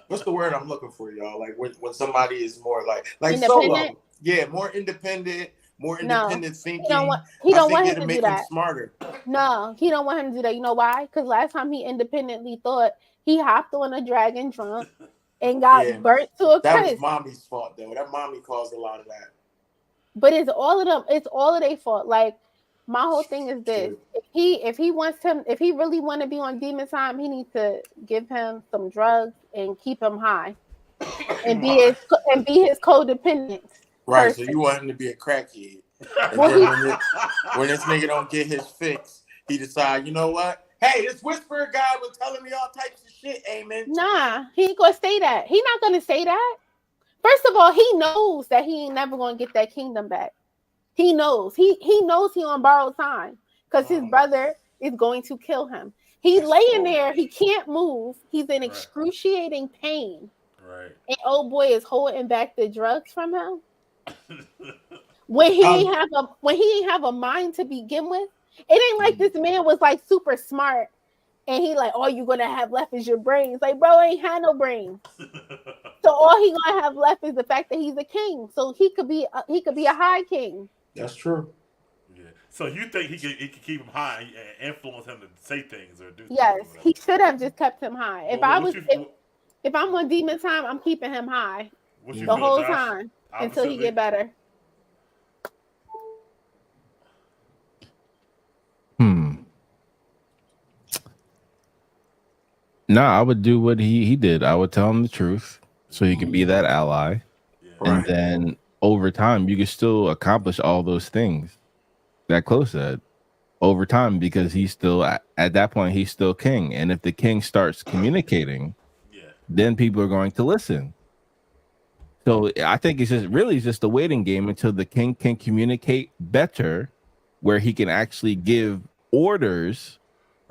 what's the word I'm looking for, y'all? Like when somebody is more like Solo, yeah, more independent thinking. He don't want him to do that. Smarter. No, he don't want him to do that. You know why? Because last time he independently thought. He hopped on a dragon drunk and got burnt to a crisp. That was mommy's fault, though. That mommy caused a lot of that. But it's all of them. It's all of their fault. Like my whole thing is this: if he really want to be on demon time, he needs to give him some drugs and keep him high, and be his codependent. Right. Person. So you want him to be a crackhead, and then when this nigga don't get his fix, he decide, you know what? Hey, this whisperer guy was telling me all types of shit, Amen. Nah, he ain't gonna say that. He not gonna say that. First of all, he knows that he ain't never gonna get that kingdom back. He knows. He knows he on borrowed time because his brother is going to kill him. He's laying there. He can't move. He's in excruciating pain. Right. And old boy is holding back the drugs from him. When he ain't have a mind to begin with. It ain't like this man was like super smart and he like, all you gonna have left is your brains. Like, bro ain't had no brains. So all he gonna have left is the fact that he's a king. So he could be a high king. That's true. Yeah. So you think he could keep him high and influence him to say things or do things? Yes, he should have just kept him high. If I'm on demon time, I'm keeping him high the whole time until he get better. No, I would do what he did. I would tell him the truth so he could be that ally. Yeah. And then over time, you can still accomplish all those things that Chloe said over time because he's still, at that point, he's still king. And if the king starts communicating, then people are going to listen. So I think it's just a waiting game until the king can communicate better where he can actually give orders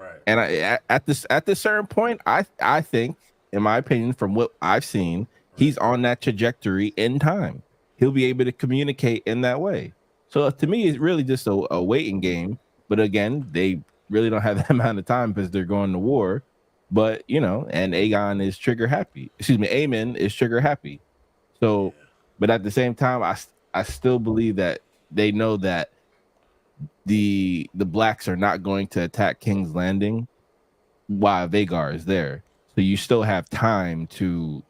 Right. And at this certain point, I think, in my opinion, from what I've seen, he's on that trajectory in time. He'll be able to communicate in that way. So to me, it's really just a waiting game. But again, they really don't have that amount of time because they're going to war. But and Aegon is trigger happy. Excuse me, Aemon is trigger happy. So, but at the same time, I still believe that they know that the blacks are not going to attack King's Landing while Vhagar is there. So you still have time to,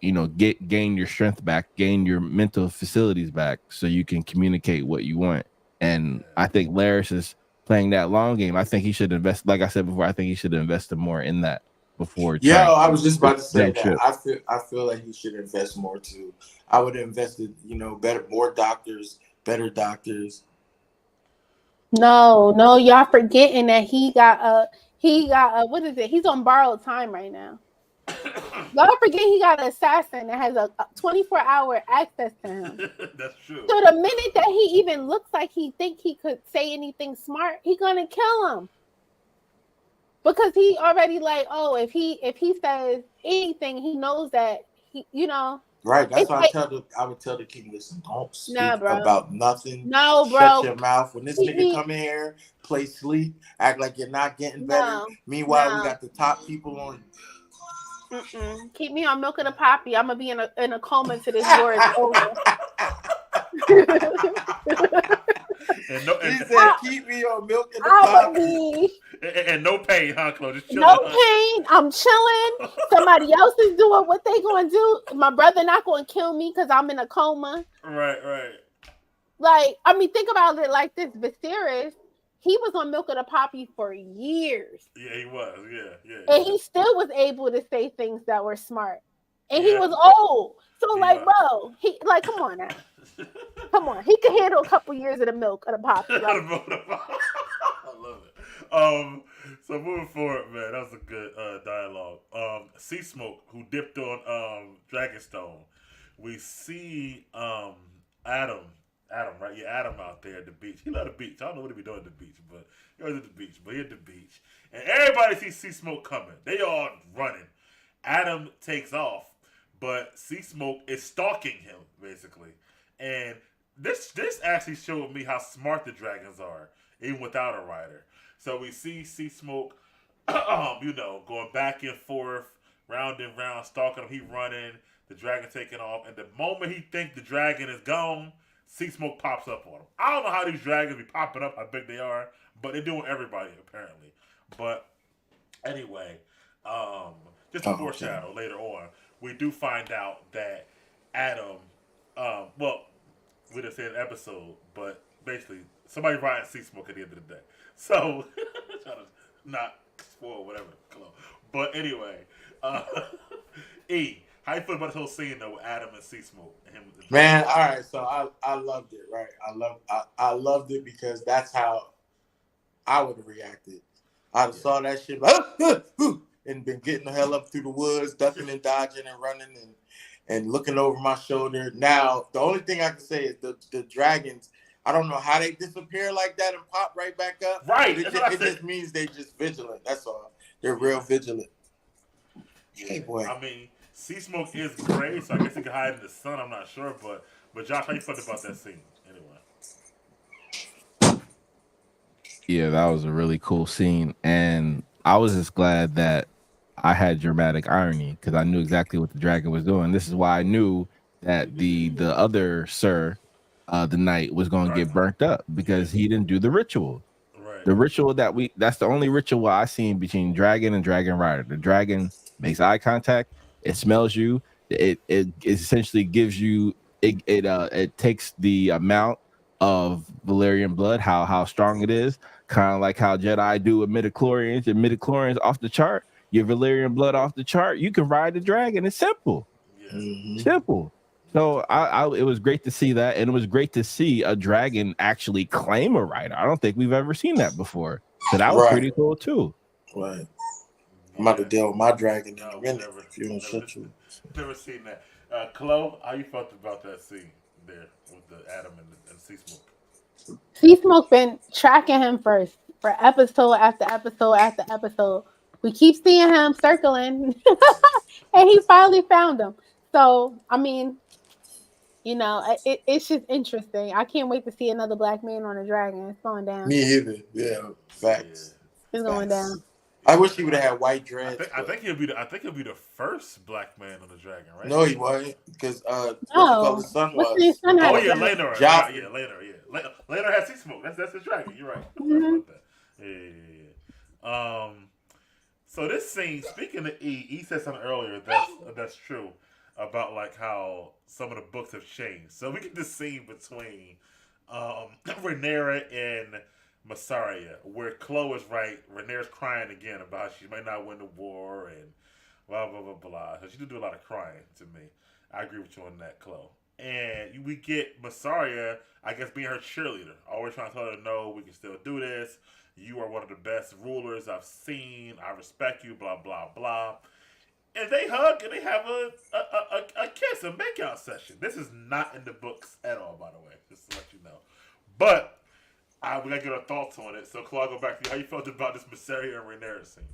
gain your strength back, gain your mental facilities back, so you can communicate what you want. And I think Larys is playing that long game. I think he should invest, like I said before, I think he should invest more in that before. Yeah, I was just about to say that. Ship. I feel like he should invest more too. I would have invested, more doctors, better doctors. No, y'all forgetting that he got what is it? He's on borrowed time right now. Y'all forget he got an assassin that has a 24-hour access to him. That's true. So the minute that he even looks like he think he could say anything smart, he gonna kill him. Because he already like, oh, if he says anything, he knows that he, Right, that's why I would tell the king, listen, don't speak about nothing. No, bro. Shut your mouth. When this nigga come in here, play sleep, act like you're not getting better. Meanwhile, we got the top people on. Keep me on Milk of the Poppy. I'm gonna be in a coma till this war is over. He said, keep me on Milk of the Poppy. And no pain, huh, Chloe? Just chilling, no pain. I'm chilling. Somebody else is doing what they gonna do. My brother not gonna kill me because I'm in a coma. Right. Like, I mean, think about it like this. Viserys, he was on Milk of the Poppy for years. Yeah, he was. Yeah. And he still was able to say things that were smart. And he was old. So, bro, come on now. Come on. He could handle a couple years of the Milk of the Poppy. Like. I love it. So moving forward, man, that was a good dialogue. Sea Smoke, who dipped on Dragonstone. We see Adam, right? Yeah, Adam out there at the beach. He love the beach. I don't know what he be doing at the beach, but he was at the beach. But he at the beach. And everybody sees Sea Smoke coming. They all running. Adam takes off, but Sea Smoke is stalking him, basically. And this actually showed me how smart the dragons are, even without a rider. So we see Sea Smoke, going back and forth, round and round, stalking him. He running, the dragon taking off. And the moment he thinks the dragon is gone, Sea Smoke pops up on him. I don't know how these dragons be popping up. How big they are, but they're doing everybody apparently. But anyway, just a foreshadow later on, we do find out that Adam, we didn't say an episode, but basically somebody riding Sea Smoke at the end of the day. So, trying to not spoil whatever. But anyway, E, how you feel about this whole scene though with Adam and Sea Smoke? Man, all right. So I loved it. Right, I loved it because that's how I would have reacted. I'd have saw that shit and been getting the hell up through the woods, ducking and dodging and running and looking over my shoulder. Now, the only thing I can say is the dragons. I don't know how they disappear like that and pop right back up. Right. It just means they just vigilant. That's all. They're real vigilant. Hey, boy. I mean, Sea Smoke is gray, so I guess he can hide in the sun. I'm not sure, but Josh, how you felt about that scene? Anyway. Yeah, that was a really cool scene, and I was just glad that I had dramatic irony because I knew exactly what the dragon was doing. This is why I knew that the other Sir, the knight, was going to get burnt up because he didn't do the ritual. Right. The ritual that's the only ritual I seen between dragon and dragon rider. The dragon makes eye contact. It smells you. It essentially gives you it takes the amount of Valyrian blood, how strong it is, kind of like how Jedi do with midichlorians. And midichlorians off the chart, your Valyrian blood off the chart, you can ride the dragon. It's simple. Yeah. Mm-hmm. Simple. So it was great to see that, and it was great to see a dragon actually claim a rider. I don't think we've ever seen that before. So that was pretty cool too. Right. I'm about to deal with my dragon in a minute. Never seen that. Chloe, how you felt about that scene there with the Adam and Sea Smoke? Sea Smoke been tracking him for for episode after episode after episode. We keep seeing him circling, and he finally found him. So, I mean, it's just interesting. I can't wait to see another black man on a dragon. It's going down. Me either. Yeah, facts. It's going down. I wish he would have had white dreads. I think he'll be the first black man on the dragon, right? No, he wasn't, because No. his son What's was. his son Oh had? yeah, later. Joffrey. Yeah, later. Yeah, later has sea smoke. That's his dragon. You're right. Mhm. Yeah. So this scene, speaking of E said something earlier that's true about like how some of the books have changed. So we get this scene between Rhaenyra and Mysaria, where Chloe is right. Rhaenyra's crying again about she may not win the war and blah blah blah blah. So she did do a lot of crying to me. I agree with you on that, Chloe. And we get Mysaria, I guess, being her cheerleader, always trying to tell her, no, we can still do this. You are one of the best rulers I've seen. I respect you, blah, blah, blah. And they hug and they have a kiss, a makeout session. This is not in the books at all, by the way, just to let you know. But we got to get our thoughts on it. So, Claude, go back to you. How you felt about this Mysaria and Rhaenyra scene?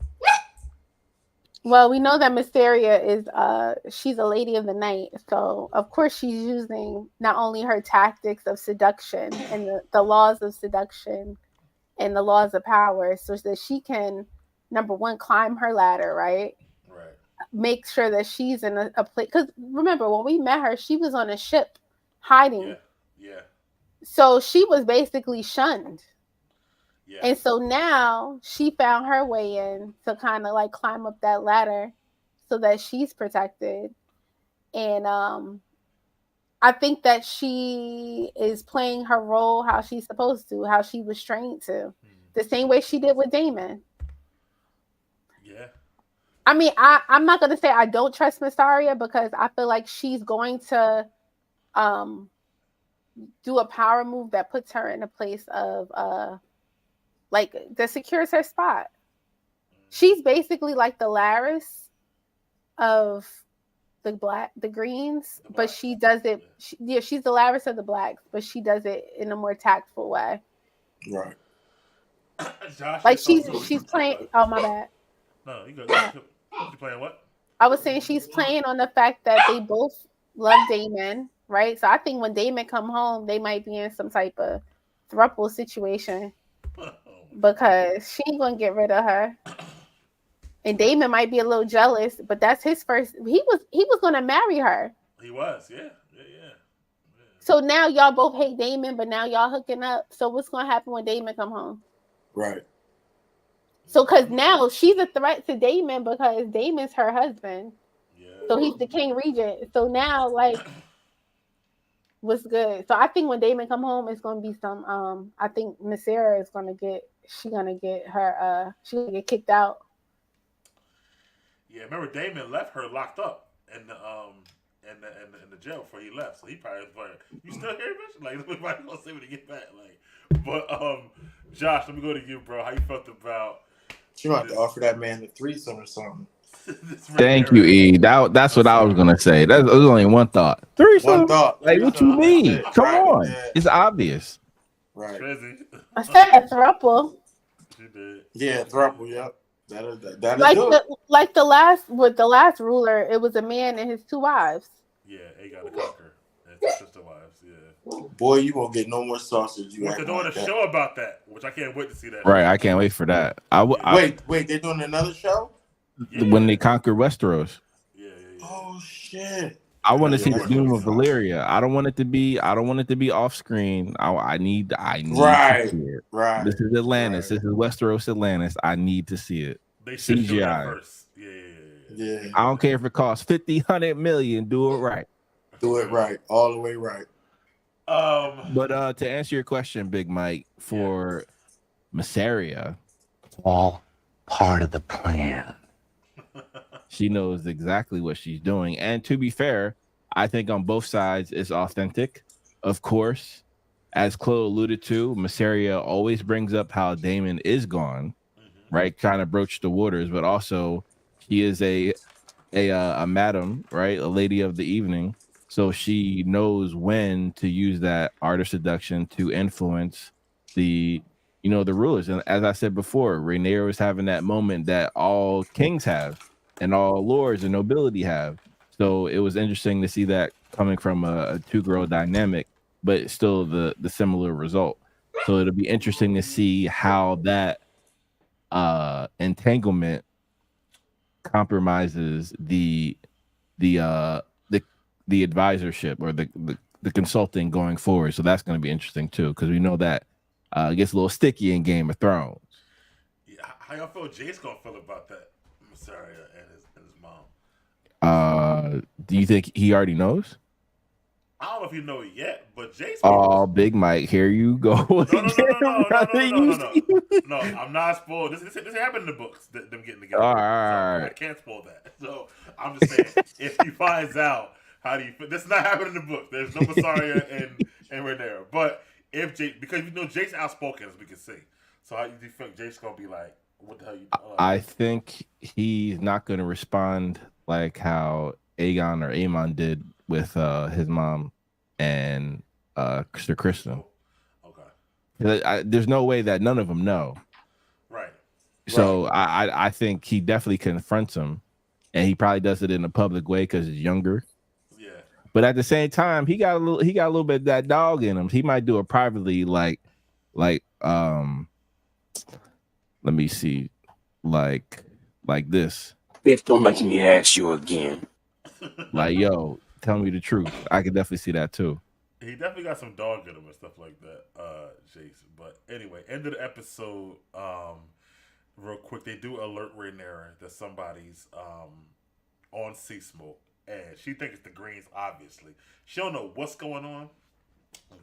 Well, we know that Mysaria is she's a lady of the night, so of course she's using not only her tactics of seduction and the laws of seduction and the laws of power, so that she can, number one, climb her ladder, right? Right. Make sure that she's in a place. Because remember, when we met her, she was on a ship hiding. Yeah. So she was basically shunned. Yeah. And so now she found her way in to kind of like climb up that ladder so that she's protected. And I think that she is playing her role how she's supposed to, how she was trained to, the same way she did with Damon. Yeah. I mean, I'm not going to say I don't trust Mysaria, because I feel like she's going to do a power move that puts her in a place of like that secures her spot. She's basically like the Laris of the Greens, but she does it. She's the Laris of the Blacks, but she does it in a more tactful way. Right. Josh, Like she's playing. Oh my bad. No, you go. You playing what? I was saying she's playing on the fact that they both love Damon, right? So I think when Damon come home, they might be in some type of throuple situation, because she ain't gonna get rid of her. And Damon might be a little jealous, but that's his first. He was gonna marry her. He was, yeah. So now y'all both hate Damon, but now y'all hooking up. So what's gonna happen when Damon come home? Right. So because now she's a threat to Damon because Damon's her husband. Yeah. So he's the king regent. So now, like, what's good? So I think when Damon come home, it's gonna be some. I think Mysaria is gonna get. She's gonna get kicked out. Yeah, remember Damon left her locked up in the jail before he left, so he probably was like, "You still here, bitch?" Like, nobody gonna say when he get back. Like, but Josh, let me go to you, bro. How you felt about? She might have to offer that man a threesome or something. Thank you, E. That's what I was gonna say. That was only one thought. Threesome. One thought. Like, what you mean? Come Right, on, yeah. it's obvious. Right. Crazy. I said a throuple. She did. Yeah, throuple. Yep. That'll Like do it. the last ruler, it was a man and his two wives. Yeah, Aegon the Conqueror and his sister wives. Yeah. Boy, you won't get no more sausage. You They're acting doing like a that. show about that, which I can't wait to see that. Right, I can't wait for that. Wait, they're doing another show? Yeah. When they conquer Westeros, Yeah. Oh shit. I want to see Yeah. the doom of Valyria. I don't want it to be off screen. I need Right. to see it. Right. This is Atlantis. Right. This is Westeros Atlantis. I need to see it. They should show that CGI. first. Yeah. Yeah. I don't care if it costs 50, 100 million. Do it right. Do it right. All the way right. But to answer your question, Big Mike, for Mysaria, All part of the plan. she knows exactly what she's doing. And to be fair, I think on both sides it's authentic. Of course, as Chloe alluded to, Mysaria always brings up how Damon is gone, right? Trying to broach the waters, but also she is a madam, right? A lady of the evening. So she knows when to use that art of seduction to influence the the rulers. And as I said before, Rhaenyra was having that moment that all kings have and all lords and nobility have. So it was interesting to see that coming from a two-girl dynamic, but still the similar result. So it'll be interesting to see how that entanglement compromises the advisorship or the consulting going forward. So that's going to be interesting too, because we know that it gets a little sticky in Game of Thrones. Yeah, how y'all feel Jace gonna feel about that, Mysaria and his mom? Do you think he already knows? I don't know if you know it yet, but Jace. Oh, Big Mike, here you go. No, I'm not spoiled. This happened in the books. Them getting together. All So right. I can't spoil that. So I'm just saying, if he finds out, how do you feel? This is not happening in the book. There's no Mysaria and Rhaenyra. But if Jace, because Jace outspoken, as we can see. So how do you think Jace gonna be like? What the hell you? I think he's not going to respond like how Aegon or Aemon did with his mom and Sir Kristen. Okay. There's no way that none of them know. Right. So I think he definitely confronts him, and he probably does it in a public way because he's younger. Yeah. But at the same time, he got a little bit of that dog in him. He might do it privately, like let me see, like this. Bitch, don't make me ask you again. Like, yo, tell me the truth. I could definitely see that too. He definitely got some dog in him and stuff like that, Jason. But anyway, end of the episode. Real quick, they do alert Rhaenyra that somebody's on Sea Smoke, and she thinks it's the Greens. Obviously, she don't know what's going on,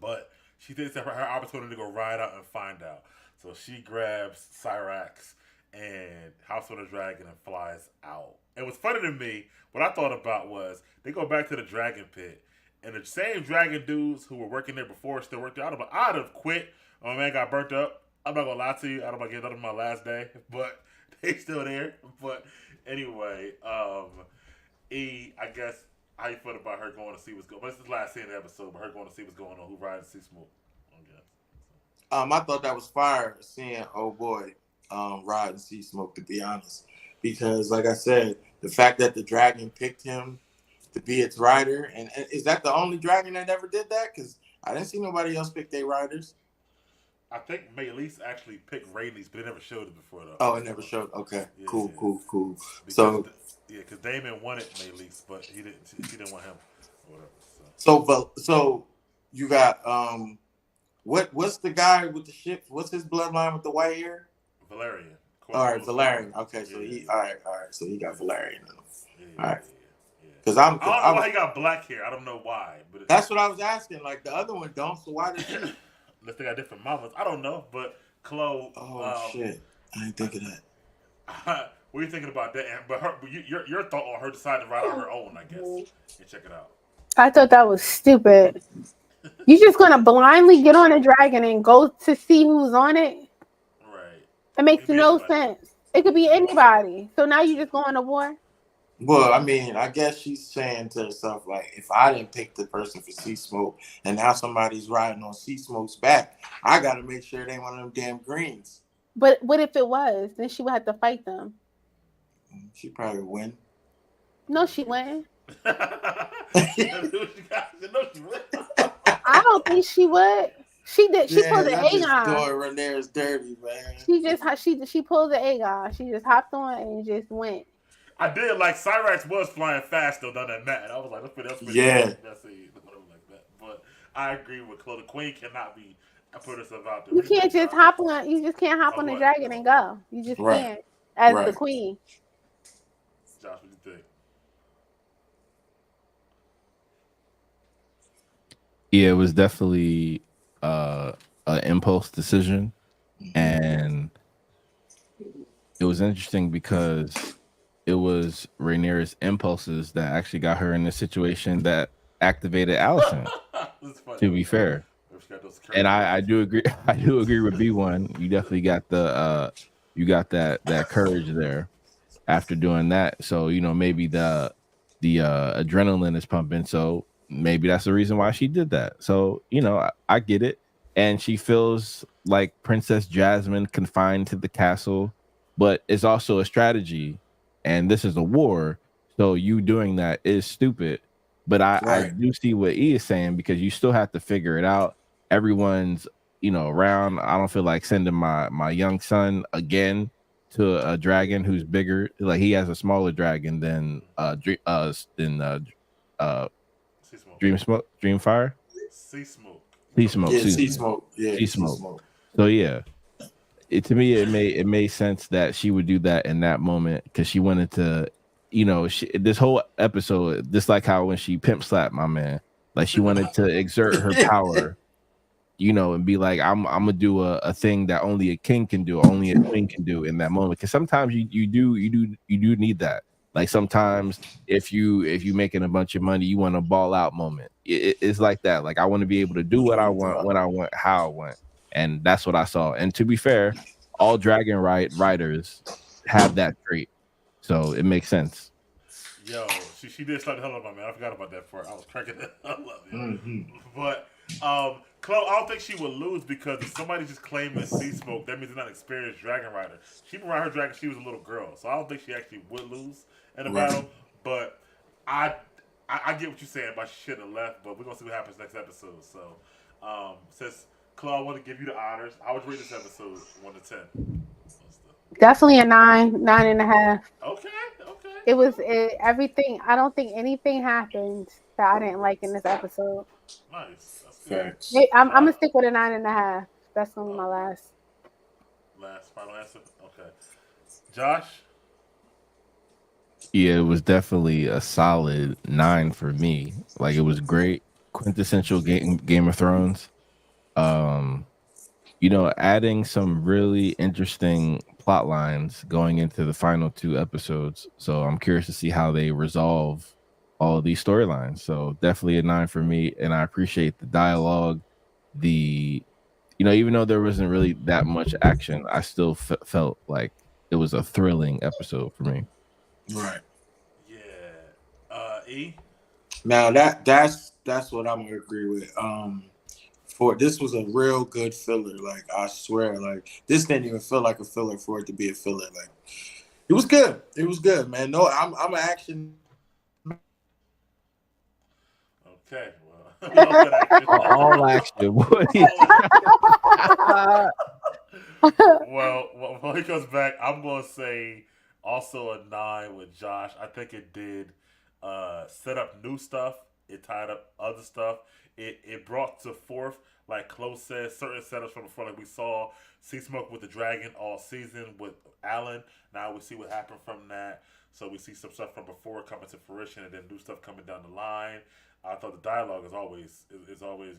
but she thinks that her opportunity to go ride out and find out. So she grabs Syrax and House of the Dragon and flies out. And what's funny to me, what I thought about was they go back to the Dragon Pit, and the same dragon dudes who were working there before still work there. I'd have quit. My man got burnt up. I'm not gonna lie to you. I don't want to get out of my last day, but they still there. But anyway, I guess how you feel about her going to see what's going on. This is the last scene of the episode, but her going to see what's going on. Who rides Sea Smoke? I thought that was fire seeing ride and Sea Smoke, to be honest, because like I said, the fact that the dragon picked him to be its rider, and is that the only dragon that ever did that? Because I didn't see nobody else pick their riders. I think Meleys actually picked Rhaenys, but it never showed it before though. Oh, it never showed. Okay, yeah, cool. Because because Daemon wanted Meleys, but he didn't want him. Or whatever. So you got what's the guy with the ship? What's his bloodline with the white hair? Valerian. All right, Valerian. Okay, so he all right. So he got Valerian in him. All right. Because I don't know why he got black hair. I don't know why, but that's what I was asking. Like the other one don't. So why did he? Unless they got different mamas. I don't know, but Chloe. Oh shit! I didn't think of that. What are you thinking about that? But your thought on her deciding to ride on her own, I guess. And check it out. I thought that was stupid. You just gonna blindly get on a dragon and go to see who's on it? Right. It makes no sense. It could be anybody. So now you just going to war? Well, I mean, I guess she's saying to herself, like, if I didn't pick the person for Sea Smoke and now somebody's riding on Sea Smoke's back, I got to make sure they ain't one of them damn greens. But what if it was? Then she would have to fight them. She probably would win. No, she wouldn't. I don't think she would. She did. She pulled the Aegon. Doing Rhaenyra's dirty, man. She pulled the Aegon. She just hopped on and just went. I did like Cyrax was flying fast though down that mat. I was like, that's pretty yeah. But I agree with Chloe. The Queen cannot be put herself out there. You can't just hop on. You just can't hop on the dragon and go. You just can't as the Queen. Josh, what do you think? Yeah, it was definitely an impulse decision, and it was interesting because it was Rhaenyra's impulses that actually got her in the situation that activated Alicent. To be fair, and I do agree. I do agree with B1. You definitely got that courage there after doing that. So maybe the adrenaline is pumping. So maybe that's the reason why she did that. So I get it. and she feels like Princess Jasmine confined to the castle, but it's also a strategy, and this is a war. So you doing that is stupid. But I Right. do see what E is saying, because you still have to figure it out. Everyone's around. I don't feel like sending my young son again to a dragon who's bigger. Like, he has a smaller dragon than Sea smoke. Dreamfire. Sea smoke. Sea smoke. Yeah, Excuse sea me. smoke. Yeah, Sea sea smoke. smoke. So yeah, to me it made sense that she would do that in that moment, because she wanted to, this whole episode, just like how when she pimp slapped my man, like she wanted to exert her power, and be like, I'm gonna do a thing that only a king can do, only a queen can do in that moment. Because sometimes you do need that. Like, sometimes if you making a bunch of money, you want a ball out moment. It's like that. Like, I want to be able to do what I want, when I want, how I want, and that's what I saw. And to be fair, all dragon riders have that trait, so it makes sense. Yo, she did start the hell out of my man. I forgot about that part. I was cracking the hell up. Mm-hmm. But Chloe, I don't think she would lose, because if somebody just claiming sea smoke, that means they're not an experienced dragon rider. She been riding her dragon, she was a little girl, so I don't think she actually would lose in a Right. battle. But I get what you're saying about she shouldn't have left, but we're gonna see what happens next episode. So since Chloe, I want to give you the honors. I would rate this episode 1 to 10. Definitely a 9.5. Okay. It was everything. I don't think anything happened that I didn't like in this episode. Nice. That's good. Facts. I'm gonna stick with a 9.5. That's gonna be my last. Last final answer. Okay. Josh. Yeah, it was definitely a solid 9 for me. Like, it was great, quintessential Game of Thrones. Adding some really interesting plot lines going into the final 2 episodes. So I'm curious to see how they resolve all of these storylines. So definitely a 9 for me, and I appreciate the dialogue. Even though there wasn't really that much action, I still felt like it was a thrilling episode for me. Right. Yeah. E. Now that's what I'm gonna agree with. For this was a real good filler. Like, I swear, like, this didn't even feel like a filler for it to be a filler. Like, it was good. It was good, man. No, I'm an action. Okay. Well, All action. well, when he comes back, I'm gonna say also a 9 with Josh. I think it did set up new stuff. It tied up other stuff. It brought to forth, like Chloe said, certain setups from before. Like, we saw Sea Smoke with the dragon all season with Alan. Now we see what happened from that. So we see some stuff from before coming to fruition, and then new stuff coming down the line. I thought the dialogue is always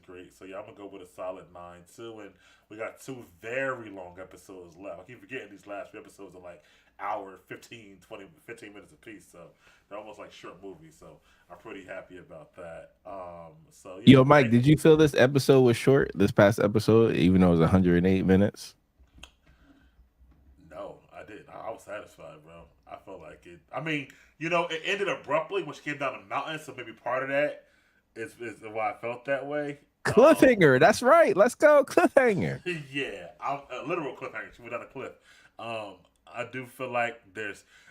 great. So yeah, I'm gonna go with a solid 9 too. And we got 2 very long episodes left. I keep forgetting these last few episodes are like hour, 15 minutes a piece. So they're almost like short movies. So I'm pretty happy about that. So yeah, Yo, Mike, did you feel this episode was short? This past episode, even though it was 108 minutes. No, I didn't. I was satisfied, bro. I felt like it. I mean, it ended abruptly when she came down the mountain. So maybe part of that is why I felt that way. Cliffhanger. That's right. Let's go, cliffhanger. Yeah, a literal cliffhanger. She went down a cliff. I do feel like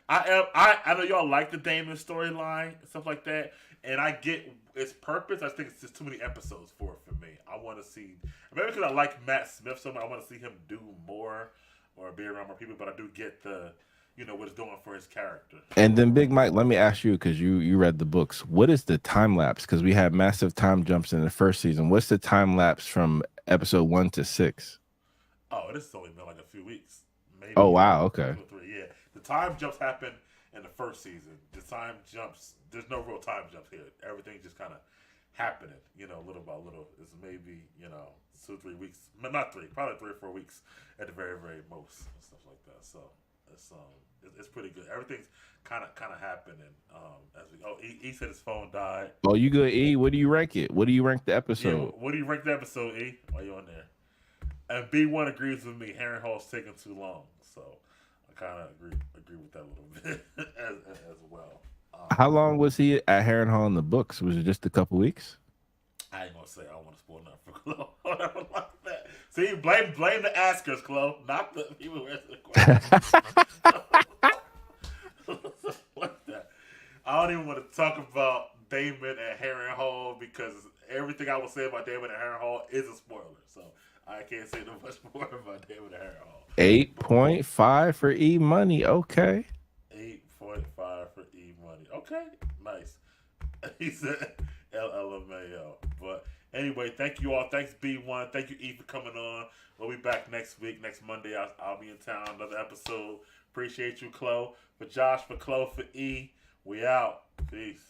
I know y'all like the Damon storyline and stuff like that, and I get its purpose. I think it's just too many episodes for me. I want to see, maybe because I like Matt Smith so much, I want to see him do more or be around more people. But I do get the what it's doing for his character. And then Big Mike, let me ask you, because you read the books, what is the time lapse? Because we had massive time jumps in the first season. What's the time lapse from episode 1 to 6? Oh, this has only been like a few weeks. Maybe. Oh wow, okay. 2 or 3. Yeah, the time jumps happen in the first season. The time jumps. There's no real time jumps here. Everything's just kind of happening. Little by little. It's maybe 2 or 3 weeks. Not 3. Probably 3 or 4 weeks at the very very most and stuff like that. So it's pretty good. Everything's kind of happening as we go. E said his phone died. Oh, you good, E? What do you rank it? What do you rank the Yeah, episode? what do you rank the episode, E? While you're on there, and B1 agrees with me. Harrenhal's taking too long, so I kind of agree with that a little bit as well. How long was he at Harrenhal in the books? Was it just a couple weeks? I ain't gonna say I don't want to spoil nothing for Chloe. I don't like that. See, blame the askers, Chloe, not the people who answer the question. What the? I don't even want to talk about Damon and Harrenhal because everything I will say about Damon and Harrenhal is a spoiler. So I can't say no much more about Damon and Harrenhal. 8.5 for E Money. Okay. 8.5 for E Money. Okay, nice. He said LLMAO. But anyway, thank you all. Thanks B1. Thank you E for coming on. We'll be back next week. Next Monday, I'll be in town. Another episode. Appreciate you, Chloe. For Josh, for Chloe, for E. We out. Peace.